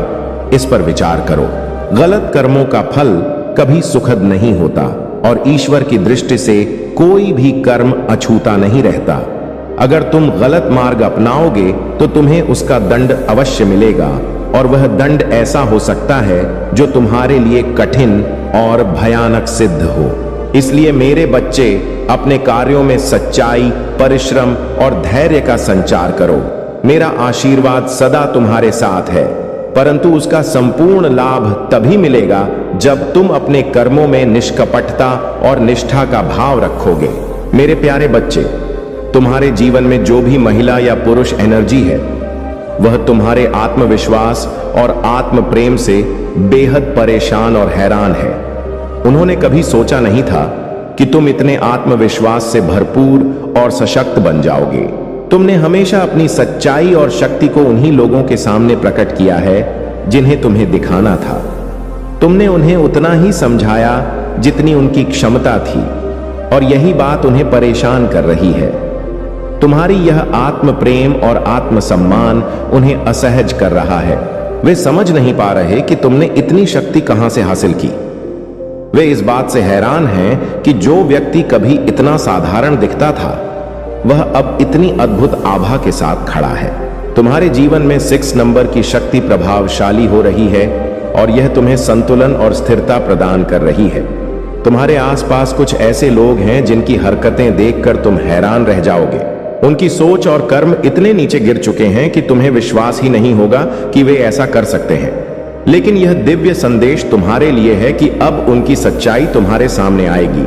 Speaker 1: इस पर विचार करो। गलत कर्मों का फल कभी सुखद नहीं होता और ईश्वर की दृष्टि से कोई भी कर्म अछूता नहीं रहता। अगर तुम गलत मार्ग अपनाओगे तो तुम्हें उसका दंड अवश्य मिलेगा, और वह दंड ऐसा हो सकता है जो तुम्हारे लिए कठिन और भयानक सिद्ध हो। इसलिए मेरे बच्चे, अपने कार्यों में सच्चाई, परिश्रम और धैर्य का संचार करो। मेरा आशीर्वाद सदा तुम्हारे साथ है, परंतु उसका संपूर्ण लाभ तभी मिलेगा जब तुम अपने कर्मों में निष्कपटता और निष्ठा का भाव रखोगे। मेरे प्यारे बच्चे, तुम्हारे जीवन में जो भी महिला या पुरुष एनर्जी है वह तुम्हारे आत्मविश्वास और आत्म प्रेम से बेहद परेशान और हैरान है। उन्होंने कभी सोचा नहीं था कि तुम इतने आत्मविश्वास से भरपूर और सशक्त बन जाओगे। तुमने हमेशा अपनी सच्चाई और शक्ति को उन्हीं लोगों के सामने प्रकट किया है जिन्हें तुम्हें दिखाना था। तुमने उन्हें उतना ही समझाया जितनी उनकी क्षमता थी, और यही बात उन्हें परेशान कर रही है। तुम्हारी यह आत्म प्रेम और आत्म सम्मान उन्हें असहज कर रहा है। वे समझ नहीं पा रहे कि तुमने इतनी शक्ति कहां से हासिल की। वे इस बात से हैरान हैं कि जो व्यक्ति कभी इतना साधारण दिखता था वह अब इतनी अद्भुत आभा के साथ खड़ा है। तुम्हारे जीवन में 6 नंबर की शक्ति प्रभावशाली हो रही है और यह तुम्हें संतुलन और स्थिरता प्रदान कर रही है। तुम्हारे आसपास कुछ ऐसे लोग हैं जिनकी हरकतें देखकर तुम हैरान रह जाओगे। उनकी सोच और कर्म इतने नीचे गिर चुके हैं कि तुम्हें विश्वास ही नहीं होगा कि वे ऐसा कर सकते हैं। लेकिन यह दिव्य संदेश तुम्हारे लिए है कि अब उनकी सच्चाई तुम्हारे सामने आएगी।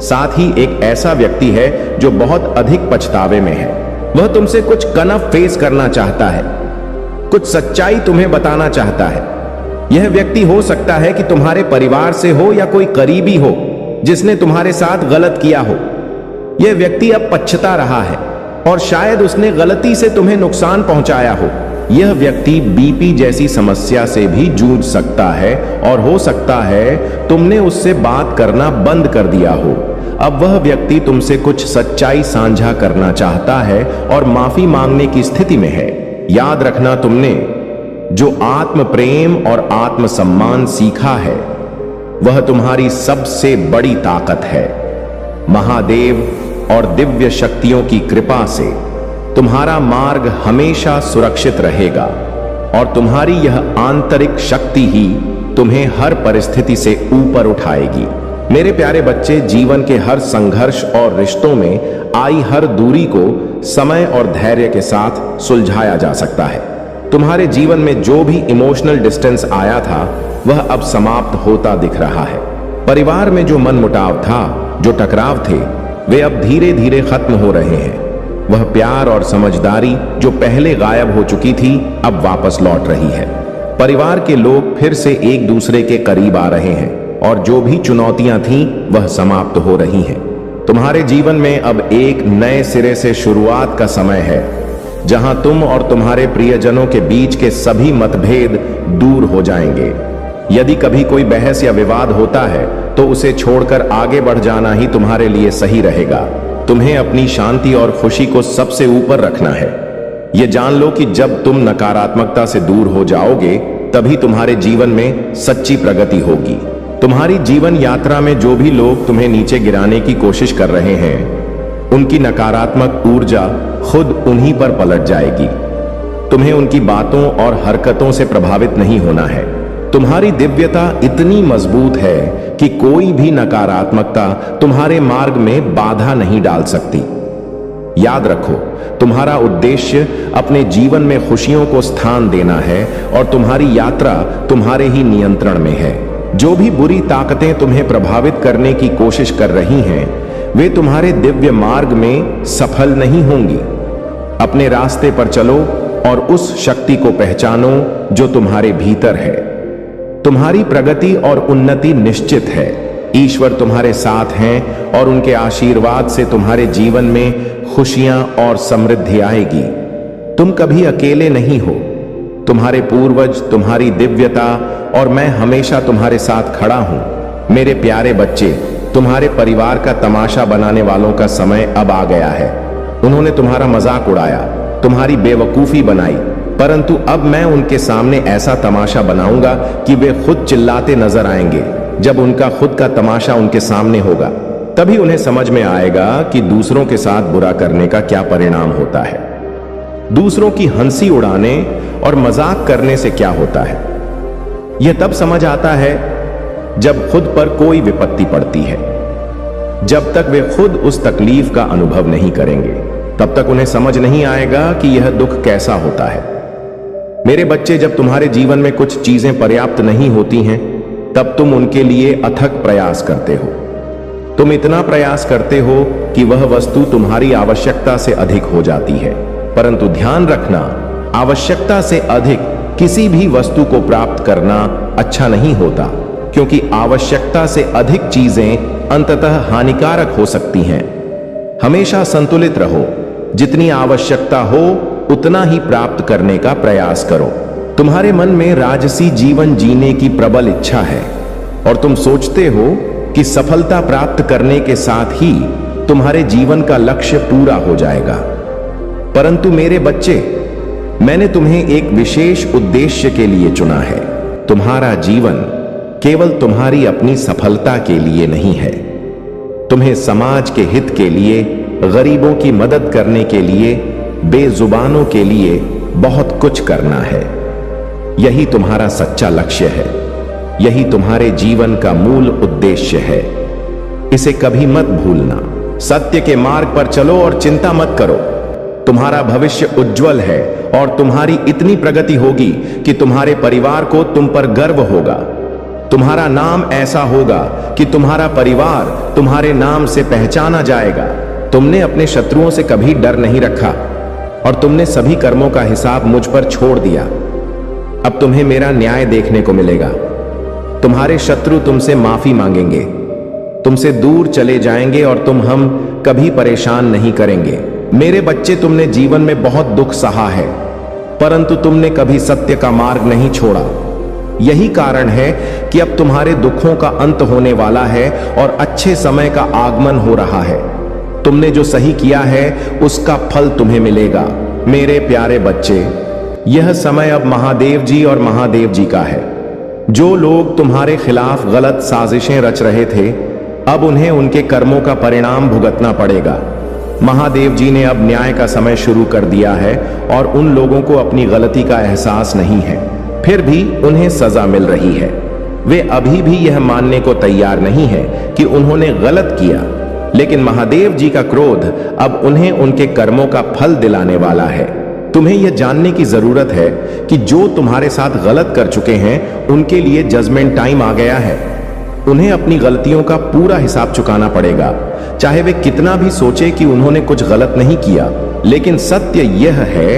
Speaker 1: साथ ही एक ऐसा व्यक्ति है जो बहुत अधिक पछतावे में है। वह तुमसे कुछ कनफ फेस करना चाहता है, कुछ सच्चाई तुम्हें बताना चाहता है। यह व्यक्ति हो सकता है कि तुम्हारे परिवार से हो या कोई करीबी हो जिसने तुम्हारे साथ गलत किया हो। यह व्यक्ति अब पछता रहा है और शायद उसने गलती से तुम्हें नुकसान पहुंचाया हो। यह व्यक्ति बीपी जैसी समस्या से भी जूझ सकता है और हो सकता है तुमने उससे बात करना बंद कर दिया हो। अब वह व्यक्ति तुमसे कुछ सच्चाई साझा करना चाहता है और माफी मांगने की स्थिति में है। याद रखना, तुमने जो आत्म प्रेम और आत्म सम्मान सीखा है वह तुम्हारी सबसे बड़ी ताकत है। महादेव और दिव्य शक्तियों की कृपा से तुम्हारा मार्ग हमेशा सुरक्षित रहेगा और तुम्हारी यह आंतरिक शक्ति ही तुम्हें हर परिस्थिति से ऊपर उठाएगी। मेरे प्यारे बच्चे, जीवन के हर संघर्ष और रिश्तों में आई हर दूरी को समय और धैर्य के साथ सुलझाया जा सकता है। तुम्हारे जीवन में जो भी इमोशनल डिस्टेंस आया था वह अब समाप्त होता दिख रहा है। परिवार में जो मनमुटाव था, जो टकराव थे, वे अब धीरे धीरे खत्म हो रहे हैं। वह प्यार और समझदारी जो पहले गायब हो चुकी थी अब वापस लौट रही है। परिवार के लोग फिर से एक दूसरे के करीब आ रहे हैं और जो भी चुनौतियां थीं वह समाप्त हो रही हैं। तुम्हारे जीवन में अब एक नए सिरे से शुरुआत का समय है, जहां तुम और तुम्हारे प्रियजनों के बीच के सभी मतभेद दूर हो जाएंगे। यदि कभी कोई बहस या विवाद होता है तो उसे छोड़कर आगे बढ़ जाना ही तुम्हारे लिए सही रहेगा। तुम्हें अपनी शांति और खुशी को सबसे ऊपर रखना है। यह जान लो कि जब तुम नकारात्मकता से दूर हो जाओगे तभी तुम्हारे जीवन में सच्ची प्रगति होगी। तुम्हारी जीवन यात्रा में जो भी लोग तुम्हें नीचे गिराने की कोशिश कर रहे हैं उनकी नकारात्मक ऊर्जा खुद उन्हीं पर पलट जाएगी। तुम्हें उनकी बातों और हरकतों से प्रभावित नहीं होना है। तुम्हारी दिव्यता इतनी मजबूत है कि कोई भी नकारात्मकता तुम्हारे मार्ग में बाधा नहीं डाल सकती। याद रखो, तुम्हारा उद्देश्य अपने जीवन में खुशियों को स्थान देना है और तुम्हारी यात्रा तुम्हारे ही नियंत्रण में है। जो भी बुरी ताकतें तुम्हें प्रभावित करने की कोशिश कर रही हैं, वे तुम्हारे दिव्य मार्ग में सफल नहीं होंगी। अपने रास्ते पर चलो और उस शक्ति को पहचानो जो तुम्हारे भीतर है। तुम्हारी प्रगति और उन्नति निश्चित है। ईश्वर तुम्हारे साथ हैं और उनके आशीर्वाद से तुम्हारे जीवन में खुशियां और समृद्धि आएगी। तुम कभी अकेले नहीं हो। तुम्हारे पूर्वज, तुम्हारी दिव्यता और मैं हमेशा तुम्हारे साथ खड़ा हूं। मेरे प्यारे बच्चे, तुम्हारे परिवार का तमाशा बनाने वालों का समय अब आ गया है। उन्होंने तुम्हारा मजाक उड़ाया, तुम्हारी बेवकूफी बनाई, परंतु अब मैं उनके सामने ऐसा तमाशा बनाऊंगा कि वे खुद चिल्लाते नजर आएंगे। जब उनका खुद का तमाशा उनके सामने होगा, तभी उन्हें समझ में आएगा कि दूसरों के साथ बुरा करने का क्या परिणाम होता है। दूसरों की हंसी उड़ाने और मजाक करने से क्या होता है, यह तब समझ आता है जब खुद पर कोई विपत्ति पड़ती है। जब तक वे खुद उस तकलीफ का अनुभव नहीं करेंगे, तब तक उन्हें समझ नहीं आएगा कि यह दुख कैसा होता है। मेरे बच्चे, जब तुम्हारे जीवन में कुछ चीजें पर्याप्त नहीं होती हैं, तब तुम उनके लिए अथक प्रयास करते हो। तुम इतना प्रयास करते हो कि वह वस्तु तुम्हारी आवश्यकता से अधिक हो जाती है। परंतु ध्यान रखना, आवश्यकता से अधिक किसी भी वस्तु को प्राप्त करना अच्छा नहीं होता, क्योंकि आवश्यकता से अधिक चीजें अंततः हानिकारक हो सकती हैं। हमेशा संतुलित रहो। जितनी आवश्यकता हो उतना ही प्राप्त करने का प्रयास करो। तुम्हारे मन में राजसी जीवन जीने की प्रबल इच्छा है और तुम सोचते हो कि सफलता प्राप्त करने के साथ ही तुम्हारे जीवन का लक्ष्य पूरा हो जाएगा। परंतु मेरे बच्चे, मैंने तुम्हें एक विशेष उद्देश्य के लिए चुना है। तुम्हारा जीवन केवल तुम्हारी अपनी सफलता के लिए नहीं है। तुम्हें समाज के हित के लिए, गरीबों की मदद करने के लिए, बेजुबानों के लिए बहुत कुछ करना है। यही तुम्हारा सच्चा लक्ष्य है। यही तुम्हारे जीवन का मूल उद्देश्य है। इसे कभी मत भूलना। सत्य के मार्ग पर चलो और चिंता मत करो। तुम्हारा भविष्य उज्जवल है और तुम्हारी इतनी प्रगति होगी कि तुम्हारे परिवार को तुम पर गर्व होगा। तुम्हारा नाम ऐसा होगा कि तुम्हारा परिवार तुम्हारे नाम से पहचाना जाएगा। तुमने अपने शत्रुओं से कभी डर नहीं रखा और तुमने सभी कर्मों का हिसाब मुझ पर छोड़ दिया। अब तुम्हें मेरा न्याय देखने को मिलेगा। तुम्हारे शत्रु तुमसे माफी मांगेंगे, तुमसे दूर चले जाएंगे और तुम हम कभी परेशान नहीं करेंगे। मेरे बच्चे, तुमने जीवन में बहुत दुख सहा है, परंतु तुमने कभी सत्य का मार्ग नहीं छोड़ा। यही कारण है कि अब तुम्हारे दुखों का अंत होने वाला है और अच्छे समय का आगमन हो रहा है। तुमने जो सही किया है उसका फल तुम्हें मिलेगा। मेरे प्यारे बच्चे, यह समय अब महादेव जी और महादेव जी का है। जो लोग तुम्हारे खिलाफ गलत साजिशें रच रहे थे, अब उन्हें उनके कर्मों का परिणाम भुगतना पड़ेगा। महादेव जी ने अब न्याय का समय शुरू कर दिया है और उन लोगों को अपनी गलती का एहसास नहीं है, फिर भी उन्हें सजा मिल रही है। वे अभी भी यह मानने को तैयार नहीं है कि उन्होंने गलत किया, लेकिन महादेव जी का क्रोध अब उन्हें उनके कर्मों का फल दिलाने वाला है। तुम्हें यह जानने की जरूरत है कि जो तुम्हारे साथ गलत कर चुके हैं, उनके लिए जजमेंट टाइम आ गया है। उन्हें अपनी गलतियों का पूरा हिसाब चुकाना पड़ेगा, चाहे वे कितना भी सोचे कि उन्होंने कुछ गलत नहीं किया। लेकिन सत्य यह है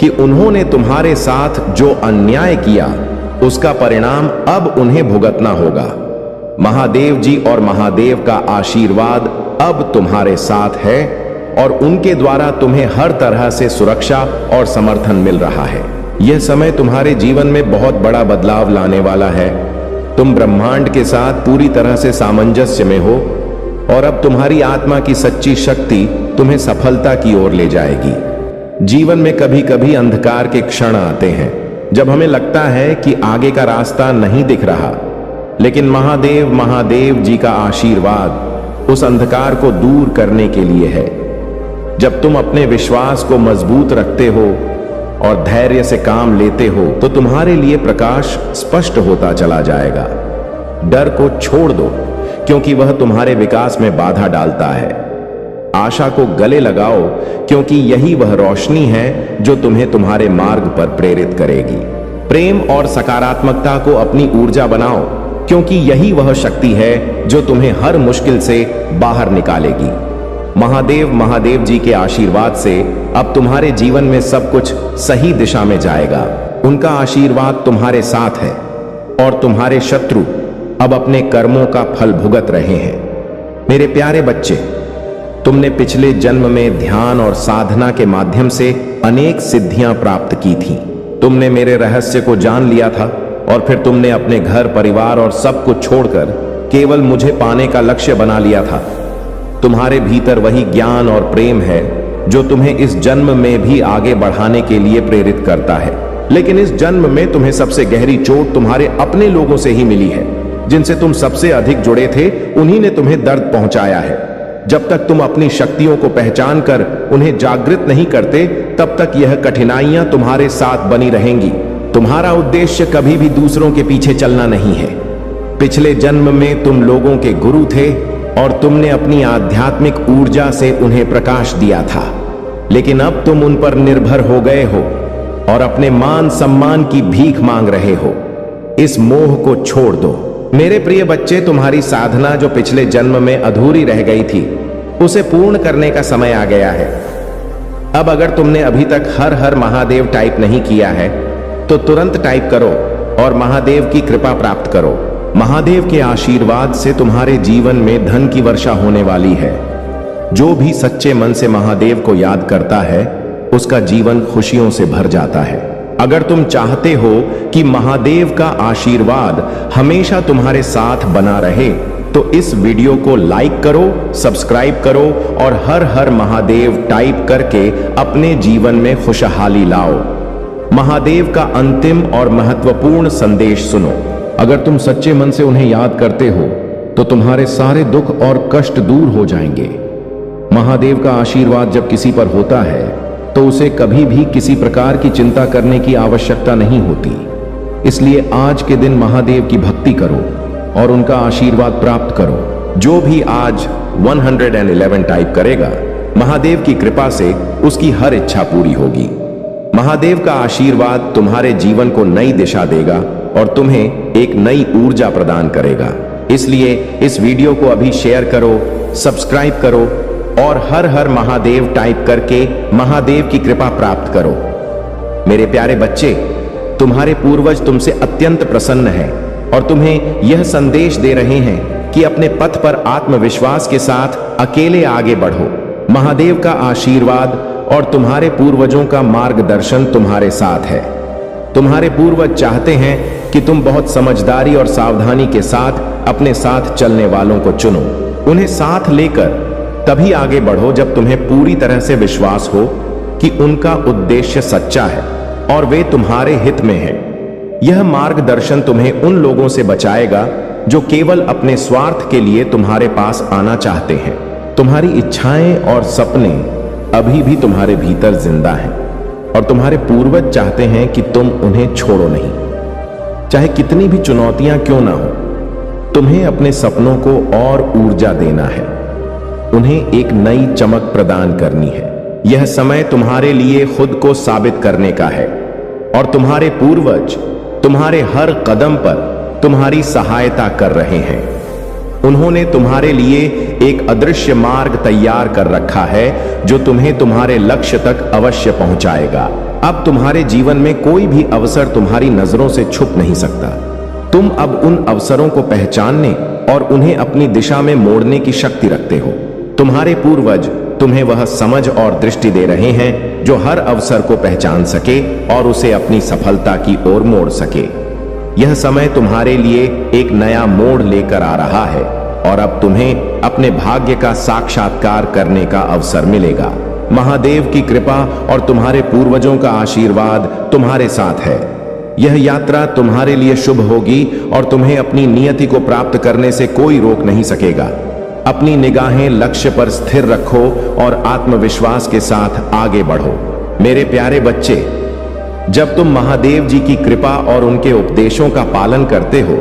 Speaker 1: कि उन्होंने तुम्हारे साथ जो अन्याय किया, उसका परिणाम अब उन्हें भुगतना होगा। महादेव जी और महादेव का आशीर्वाद अब तुम्हारे साथ है और उनके द्वारा तुम्हें हर तरह से सुरक्षा और समर्थन मिल रहा है। यह समय तुम्हारे जीवन में बहुत बड़ा बदलाव लाने वाला है। तुम ब्रह्मांड के साथ पूरी तरह से सामंजस्य में हो और अब तुम्हारी आत्मा की सच्ची शक्ति तुम्हें सफलता की ओर ले जाएगी। जीवन में कभी कभी अंधकार के क्षण आते हैं, जब हमें लगता है कि आगे का रास्ता नहीं दिख रहा, लेकिन महादेव जी का आशीर्वाद उस अंधकार को दूर करने के लिए है। जब तुम अपने विश्वास को मजबूत रखते हो और धैर्य से काम लेते हो, तो तुम्हारे लिए प्रकाश स्पष्ट होता चला जाएगा। डर को छोड़ दो, क्योंकि वह तुम्हारे विकास में बाधा डालता है। आशा को गले लगाओ, क्योंकि यही वह रोशनी है जो तुम्हें तुम्हारे मार्ग पर प्रेरित करेगी। प्रेम और सकारात्मकता को अपनी ऊर्जा बनाओ, क्योंकि यही वह शक्ति है जो तुम्हें हर मुश्किल से बाहर निकालेगी। महादेव जी के आशीर्वाद से अब तुम्हारे जीवन में सब कुछ सही दिशा में जाएगा। उनका आशीर्वाद तुम्हारे साथ है और तुम्हारे शत्रु अब अपने कर्मों का फल भुगत रहे हैं। मेरे प्यारे बच्चे, तुमने पिछले जन्म में ध्यान और साधना के माध्यम से अनेक सिद्धियां प्राप्त की थीं। तुमने मेरे रहस्य को जान लिया था और फिर तुमने अपने घर परिवार और सब कुछ छोड़कर केवल मुझे पाने का लक्ष्य बना लिया था। तुम्हारे भीतर वही ज्ञान और प्रेम है जो तुम्हें इस जन्म में भी आगे बढ़ाने के लिए प्रेरित करता है। लेकिन इस जन्म में तुम्हें सबसे गहरी चोट तुम्हारे अपने लोगों से ही मिली है। जिनसे तुम सबसे अधिक जुड़े थे, उन्हीं ने तुम्हें दर्द पहुंचाया है। जब तक तुम अपनी शक्तियों को पहचान कर उन्हें जागृत नहीं करते, तब तक यह कठिनाइयां तुम्हारे साथ बनी रहेंगी। तुम्हारा उद्देश्य कभी भी दूसरों के पीछे चलना नहीं है। पिछले जन्म में तुम लोगों के गुरु थे और तुमने अपनी आध्यात्मिक ऊर्जा से उन्हें प्रकाश दिया था। लेकिन अब तुम उन पर निर्भर हो गए हो और अपने मान सम्मान की भीख मांग रहे हो। इस मोह को छोड़ दो। मेरे प्रिय बच्चे, तुम्हारी साधना जो पिछले जन्म में अधूरी रह गई थी, उसे पूर्ण करने का समय आ गया है। अब अगर तुमने अभी तक हर हर महादेव टाइप नहीं किया है, तो तुरंत टाइप करो और महादेव की कृपा प्राप्त करो। महादेव के आशीर्वाद से तुम्हारे जीवन में धन की वर्षा होने वाली है। जो भी सच्चे मन से महादेव को याद करता है, उसका जीवन खुशियों से भर जाता है। अगर तुम चाहते हो कि महादेव का आशीर्वाद हमेशा तुम्हारे साथ बना रहे, तो इस वीडियो को लाइक करो, सब्सक्राइब करो और हर हर महादेव टाइप करके अपने जीवन में खुशहाली लाओ। महादेव का अंतिम और महत्वपूर्ण संदेश सुनो। अगर तुम सच्चे मन से उन्हें याद करते हो, तो तुम्हारे सारे दुख और कष्ट दूर हो जाएंगे। महादेव का आशीर्वाद जब किसी पर होता है, तो उसे कभी भी किसी प्रकार की चिंता करने की आवश्यकता नहीं होती। इसलिए आज के दिन महादेव की भक्ति करो और उनका आशीर्वाद प्राप्त करो। जो भी आज 111 टाइप करेगा, महादेव की कृपा से उसकी हर इच्छा पूरी होगी। महादेव का आशीर्वाद तुम्हारे जीवन को नई दिशा देगा और तुम्हें एक नई ऊर्जा प्रदान करेगा। इसलिए इस वीडियो को अभी शेयर करो, सब्सक्राइब करो और हर हर महादेव टाइप करके महादेव की कृपा प्राप्त करो। मेरे प्यारे बच्चे, तुम्हारे पूर्वज तुमसे अत्यंत प्रसन्न हैं और तुम्हें यह संदेश दे रहे हैं कि अपने पथ पर आत्मविश्वास के साथ अकेले आगे बढ़ो। महादेव का आशीर्वाद और तुम्हारे पूर्वजों का मार्गदर्शन तुम्हारे साथ है। तुम्हारे पूर्वज चाहते हैं कि तुम बहुत समझदारी और सावधानी के साथ अपने साथ चलने वालों को चुनो। उन्हें साथ लेकर तभी आगे बढ़ो जब तुम्हें पूरी तरह से विश्वास हो कि उनका उद्देश्य सच्चा है और वे तुम्हारे हित में हैं। यह मार्गदर्शन तुम्हें उन लोगों से बचाएगा जो केवल अपने स्वार्थ के लिए तुम्हारे पास आना चाहते हैं। तुम्हारी इच्छाएं और सपने अभी भी तुम्हारे भीतर जिंदा हैं और तुम्हारे पूर्वज चाहते हैं कि तुम उन्हें छोड़ो नहीं। चाहे कितनी भी चुनौतियां क्यों ना हो, तुम्हें अपने सपनों को और ऊर्जा देना है। उन्हें एक नई चमक प्रदान करनी है। यह समय तुम्हारे लिए खुद को साबित करने का है और तुम्हारे पूर्वज तुम्हारे हर कदम पर तुम्हारी सहायता कर रहे हैं। उन्होंने तुम्हारे लिए एक अदृश्य मार्ग तैयार कर रखा है जो तुम्हें तुम्हारे लक्ष्य तक अवश्य पहुंचाएगा। अब तुम्हारे जीवन में कोई भी अवसर तुम्हारी नजरों से छुप नहीं सकता। तुम अब उन अवसरों को पहचानने और उन्हें अपनी दिशा में मोड़ने की शक्ति रखते हो। तुम्हारे पूर्वज तुम्हें वह समझ और दृष्टि दे रहे हैं जो हर अवसर को पहचान सके और उसे अपनी सफलता की ओर मोड़ सके। यह समय तुम्हारे लिए एक नया मोड़ लेकर आ रहा है और अब तुम्हें अपने भाग्य का साक्षात्कार करने का अवसर मिलेगा। महादेव की कृपा और तुम्हारे पूर्वजों का आशीर्वाद तुम्हारे साथ है। यह यात्रा तुम्हारे लिए शुभ होगी और तुम्हें अपनी नियति को प्राप्त करने से कोई रोक नहीं सकेगा। अपनी निगाहें लक्ष्य पर स्थिर रखो और आत्मविश्वास के साथ आगे बढ़ो। मेरे प्यारे बच्चे, जब तुम महादेव जी की कृपा और उनके उपदेशों का पालन करते हो,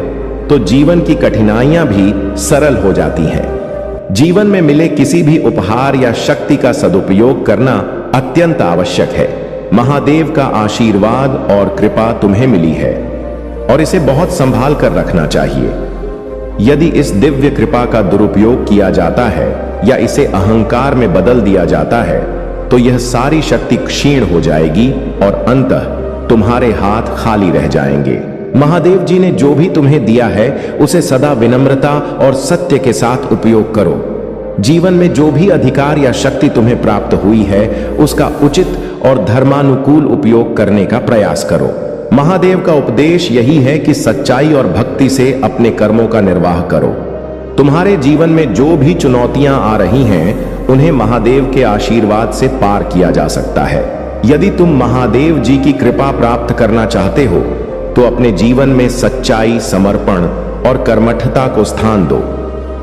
Speaker 1: तो जीवन की कठिनाइयां भी सरल हो जाती हैं। जीवन में मिले किसी भी उपहार या शक्ति का सदुपयोग करना अत्यंत आवश्यक है। महादेव का आशीर्वाद और कृपा तुम्हें मिली है और इसे बहुत संभाल कर रखना चाहिए। यदि इस दिव्य कृपा का दुरुपयोग किया जाता है या इसे अहंकार में बदल दिया जाता है तो यह सारी शक्ति क्षीण हो जाएगी और अंततः तुम्हारे हाथ खाली रह जाएंगे। महादेव जी ने जो भी तुम्हें दिया है उसे सदा विनम्रता और सत्य के साथ उपयोग करो। जीवन में जो भी अधिकार या शक्ति तुम्हें प्राप्त हुई है उसका उचित और धर्मानुकूल उपयोग करने का प्रयास करो। महादेव का उपदेश यही है कि सच्चाई और भक्ति से अपने कर्मों का निर्वाह करो। तुम्हारे जीवन में जो भी चुनौतियां आ रही हैं उन्हें महादेव के आशीर्वाद से पार किया जा सकता है। यदि तुम महादेव जी की कृपा प्राप्त करना चाहते हो तो अपने जीवन में सच्चाई, समर्पण और कर्मठता को स्थान दो।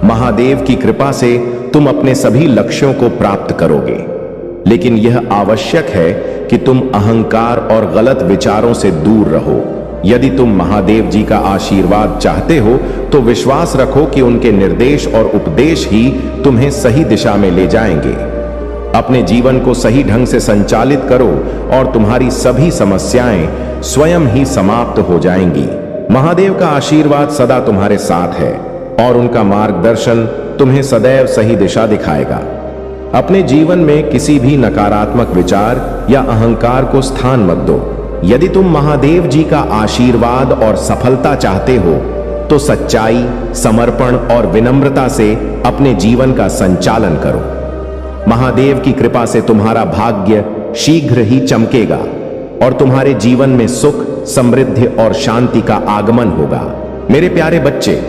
Speaker 1: महादेव की कृपा से तुम अपने सभी लक्ष्यों को प्राप्त करोगे, लेकिन यह आवश्यक है कि तुम अहंकार और गलत विचारों से दूर रहो। यदि तुम महादेव जी का आशीर्वाद चाहते हो तो विश्वास रखो कि उनके निर्देश और उपदेश ही तुम्हें सही दिशा में ले जाएंगे। अपने जीवन को सही ढंग से संचालित करो और तुम्हारी सभी समस्याएं स्वयं ही समाप्त हो जाएंगी। महादेव का आशीर्वाद सदा तुम्हारे साथ है और उनका मार्गदर्शन तुम्हें सदैव सही दिशा दिखाएगा। अपने जीवन में किसी भी नकारात्मक विचार या अहंकार को स्थान मत दो। यदि तुम महादेव जी का आशीर्वाद और सफलता चाहते हो तो सच्चाई, समर्पण और विनम्रता से अपने जीवन का संचालन करो। महादेव की कृपा से तुम्हारा भाग्य शीघ्र ही चमकेगा और तुम्हारे जीवन में सुख, समृद्धि और शांति का आगमन होगा। मेरे प्यारे बच्चे,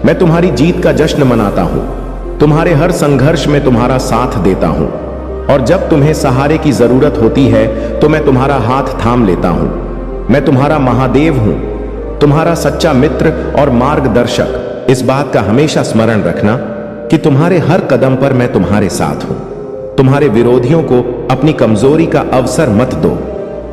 Speaker 1: मैं तुम्हारी जीत का जश्न मनाता हूं। तुम्हारे हर संघर्ष में तुम्हारा साथ देता हूं और जब तुम्हें सहारे की जरूरत होती है तो मैं तुम्हारा हाथ थाम लेता हूं। मैं तुम्हारा महादेव हूं, तुम्हारा सच्चा मित्र और मार्गदर्शक। इस बात का हमेशा स्मरण रखना कि तुम्हारे हर कदम पर मैं तुम्हारे साथ हूं। तुम्हारे विरोधियों को अपनी कमजोरी का अवसर मत दो।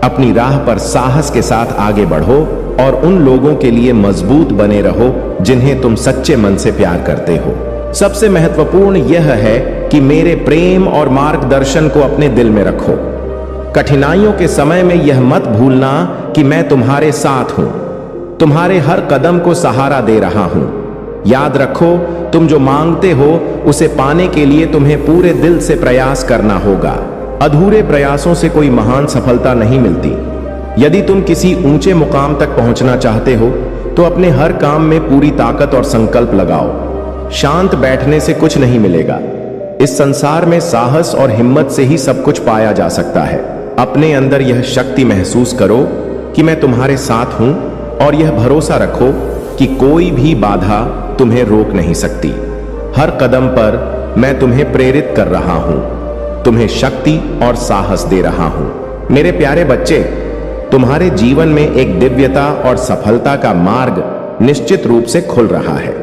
Speaker 1: अपनी राह पर साहस के साथ आगे बढ़ो और उन लोगों के लिए मजबूत बने रहो जिन्हें तुम सच्चे मन से प्यार करते हो। सबसे महत्वपूर्ण यह है कि मेरे प्रेम और मार्गदर्शन को अपने दिल में रखो। कठिनाइयों के समय में यह मत भूलना कि मैं तुम्हारे साथ हूं, तुम्हारे हर कदम को सहारा दे रहा हूं। याद रखो, तुम जो मांगते हो उसे पाने के लिए तुम्हें पूरे दिल से प्रयास करना होगा। अधूरे प्रयासों से कोई महान सफलता नहीं मिलती। यदि तुम किसी ऊंचे मुकाम तक पहुंचना चाहते हो तो अपने हर काम में पूरी ताकत और संकल्प लगाओ। शांत बैठने से कुछ नहीं मिलेगा। इस संसार में साहस और हिम्मत से ही सब कुछ पाया जा सकता है। अपने अंदर यह शक्ति महसूस करो कि मैं तुम्हारे साथ हूं और यह भरोसा रखो कि कोई भी बाधा तुम्हें रोक नहीं सकती। हर कदम पर मैं तुम्हें प्रेरित कर रहा हूं, तुम्हें शक्ति और साहस दे रहा हूं। मेरे प्यारे बच्चे, तुम्हारे जीवन में एक दिव्यता और सफलता का मार्ग निश्चित रूप से खुल रहा है।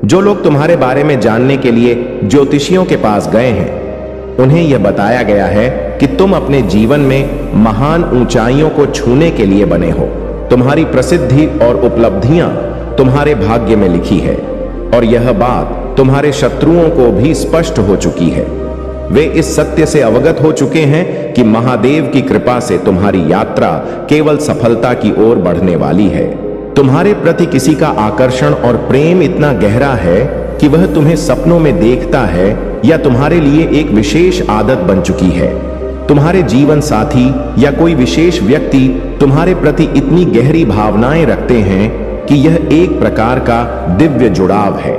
Speaker 1: जो लोग तुम्हारे बारे में जानने के लिए ज्योतिषियों के पास गए हैं उन्हें यह बताया गया है कि तुम अपने जीवन में महान ऊंचाइयों को छूने के लिए बने हो। तुम्हारी प्रसिद्धि और उपलब्धियां तुम्हारे भाग्य में लिखी है और यह बात तुम्हारे शत्रुओं को भी स्पष्ट हो चुकी है। वे इस सत्य से अवगत हो चुके हैं कि महादेव की कृपा से तुम्हारी यात्रा केवल सफलता की ओर बढ़ने वाली है। तुम्हारे प्रति किसी का आकर्षण और प्रेम इतना गहरा है कि वह तुम्हें सपनों में देखता है या तुम्हारे लिए एक विशेष आदत बन चुकी है। तुम्हारे जीवन साथी या कोई विशेष व्यक्ति तुम्हारे प्रति इतनी गहरी भावनाएं रखते हैं कि यह एक प्रकार का दिव्य जुड़ाव है।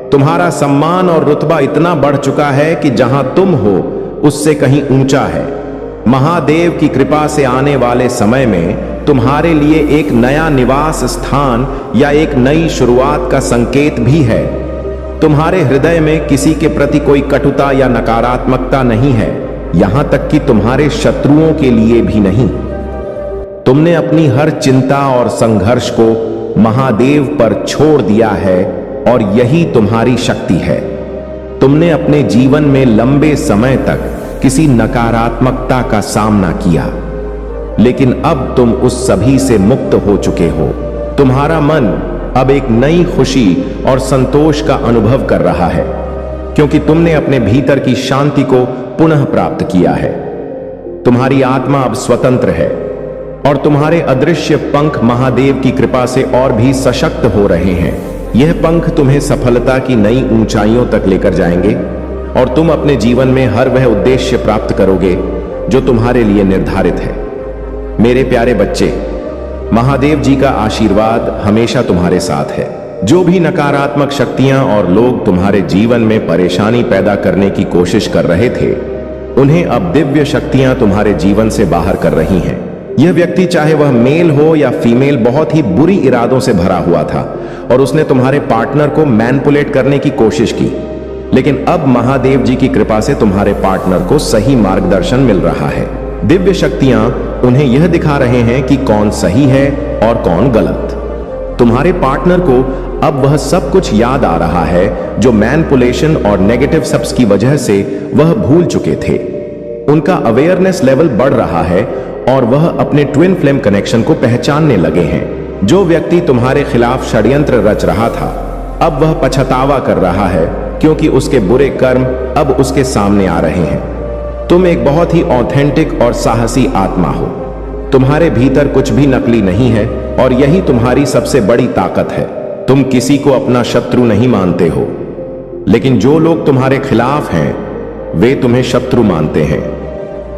Speaker 1: तुम्हारा सम्मान और रुतबा इतना बढ़ चुका है कि जहां तुम हो उससे कहीं ऊंचा है। महादेव की कृपा से आने वाले समय में तुम्हारे लिए एक नया निवास स्थान या एक नई शुरुआत का संकेत भी है। तुम्हारे हृदय में किसी के प्रति कोई कटुता या नकारात्मकता नहीं है, यहां तक कि तुम्हारे शत्रुओं के लिए भी नहीं। तुमने अपनी हर चिंता और संघर्ष को महादेव पर छोड़ दिया है और यही तुम्हारी शक्ति है। तुमने अपने जीवन में लंबे समय तक किसी नकारात्मकता का सामना किया, लेकिन अब तुम उस सभी से मुक्त हो चुके हो। तुम्हारा मन अब एक नई खुशी और संतोष का अनुभव कर रहा है। क्योंकि तुमने अपने भीतर की शांति को पुनः प्राप्त किया है। तुम्हारी आत्मा अब स्वतंत्र है और तुम्हारे अदृश्य पंख महादेव की कृपा से और भी सशक्त हो रहे हैं। यह पंख तुम्हें सफलता की नई ऊंचाइयों तक लेकर जाएंगे और तुम अपने जीवन में हर वह उद्देश्य प्राप्त करोगे जो तुम्हारे लिए निर्धारित है। मेरे प्यारे बच्चे, महादेव जी का आशीर्वाद हमेशा तुम्हारे साथ है। जो भी नकारात्मक शक्तियां और लोग तुम्हारे जीवन में परेशानी पैदा करने की कोशिश कर रहे थे, उन्हें अब दिव्य शक्तियां तुम्हारे जीवन से बाहर कर रही हैं। यह व्यक्ति, चाहे वह मेल हो या फीमेल, बहुत ही बुरी इरादों से भरा हुआ था और उसने तुम्हारे पार्टनर को मैनिपुलेट करने की कोशिश की। लेकिन अब महादेव जी की कृपा से तुम्हारे पार्टनर को सही मार्गदर्शन मिल रहा है। दिव्य शक्तियां उन्हें यह दिखा रहे हैं कि कौन सही है और कौन गलत। तुम्हारे पार्टनर को अब वह सब कुछ याद आ रहा है जो मैनिपुलेशन और नेगेटिव शब्द की वजह से वह भूल चुके थे। उनका अवेयरनेस लेवल बढ़ रहा है और वह अपने ट्विन फ्लेम कनेक्शन को पहचानने लगे हैं। जो व्यक्ति तुम्हारे खिलाफ षड्यंत्र रच रहा था, अब वह पछतावा कर रहा है क्योंकि उसके बुरे कर्म अब उसके सामने आ रहे हैं। तुम एक बहुत ही ऑथेंटिक और साहसी आत्मा हो। तुम्हारे भीतर कुछ भी नकली नहीं है और यही तुम्हारी सबसे बड़ी ताकत है। तुम किसी को अपना शत्रु नहीं मानते हो, लेकिन जो लोग तुम्हारे खिलाफ हैं वे तुम्हें शत्रु मानते हैं।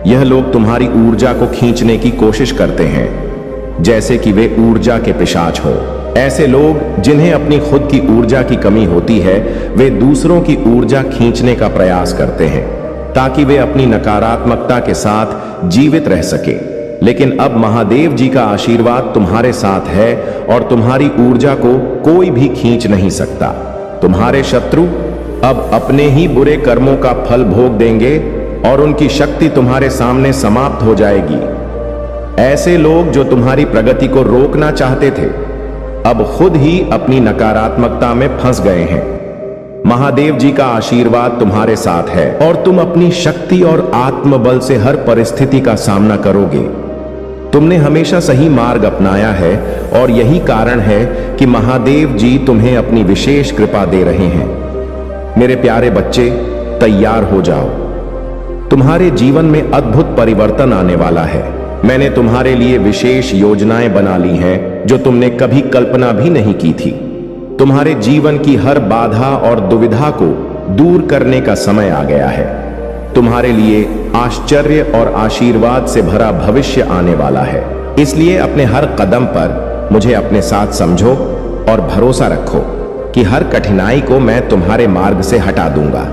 Speaker 1: यह लोग तुम्हारी ऊर्जा को खींचने की कोशिश करते हैं, जैसे कि वे ऊर्जा के पिशाच हो। ऐसे लोग जिन्हें अपनी खुद की ऊर्जा की कमी होती है, वे दूसरों की ऊर्जा खींचने का प्रयास करते हैं ताकि वे अपनी नकारात्मकता के साथ जीवित रह सके। लेकिन अब महादेव जी का आशीर्वाद तुम्हारे साथ है और तुम्हारी ऊर्जा को कोई भी खींच नहीं सकता। तुम्हारे शत्रु अब अपने ही बुरे कर्मों का फल भोग देंगे और उनकी शक्ति तुम्हारे सामने समाप्त हो जाएगी। ऐसे लोग जो तुम्हारी प्रगति को रोकना चाहते थे, अब खुद ही अपनी नकारात्मकता में फंस गए हैं। महादेव जी का आशीर्वाद तुम्हारे साथ है और तुम अपनी शक्ति और आत्मबल से हर परिस्थिति का सामना करोगे। तुमने हमेशा सही मार्ग अपनाया है और यही कारण है कि महादेव जी तुम्हें अपनी विशेष कृपा दे रहे हैं। मेरे प्यारे बच्चे, तैयार हो जाओ। तुम्हारे जीवन में अद्भुत परिवर्तन आने वाला है। मैंने तुम्हारे लिए विशेष योजनाएं बना ली हैं जो तुमने कभी कल्पना भी नहीं की थी। तुम्हारे जीवन की हर बाधा और दुविधा को दूर करने का समय आ गया है। तुम्हारे लिए आश्चर्य और आशीर्वाद से भरा भविष्य आने वाला है। इसलिए अपने हर कदम पर मुझे अपने साथ समझो और भरोसा रखो कि हर कठिनाई को मैं तुम्हारे मार्ग से हटा दूंगा।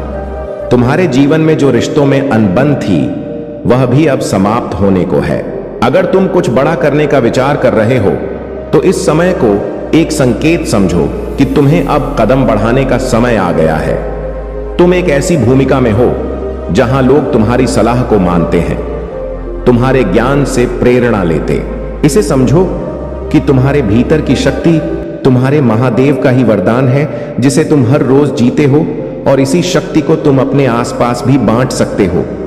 Speaker 1: तुम्हारे जीवन में जो रिश्तों में अनबन थी, वह भी अब समाप्त होने को है। अगर तुम कुछ बड़ा करने का विचार कर रहे हो, तो इस समय को एक संकेत समझो कि तुम्हें अब कदम बढ़ाने का समय आ गया है। तुम एक ऐसी भूमिका में हो जहां लोग तुम्हारी सलाह को मानते हैं, तुम्हारे ज्ञान से प्रेरणा लेते। इसे समझो कि तुम्हारे भीतर की शक्ति तुम्हारे महादेव का ही वरदान है, जिसे तुम हर रोज जीते हो और इसी शक्ति को तुम अपने आसपास भी बांट सकते हो।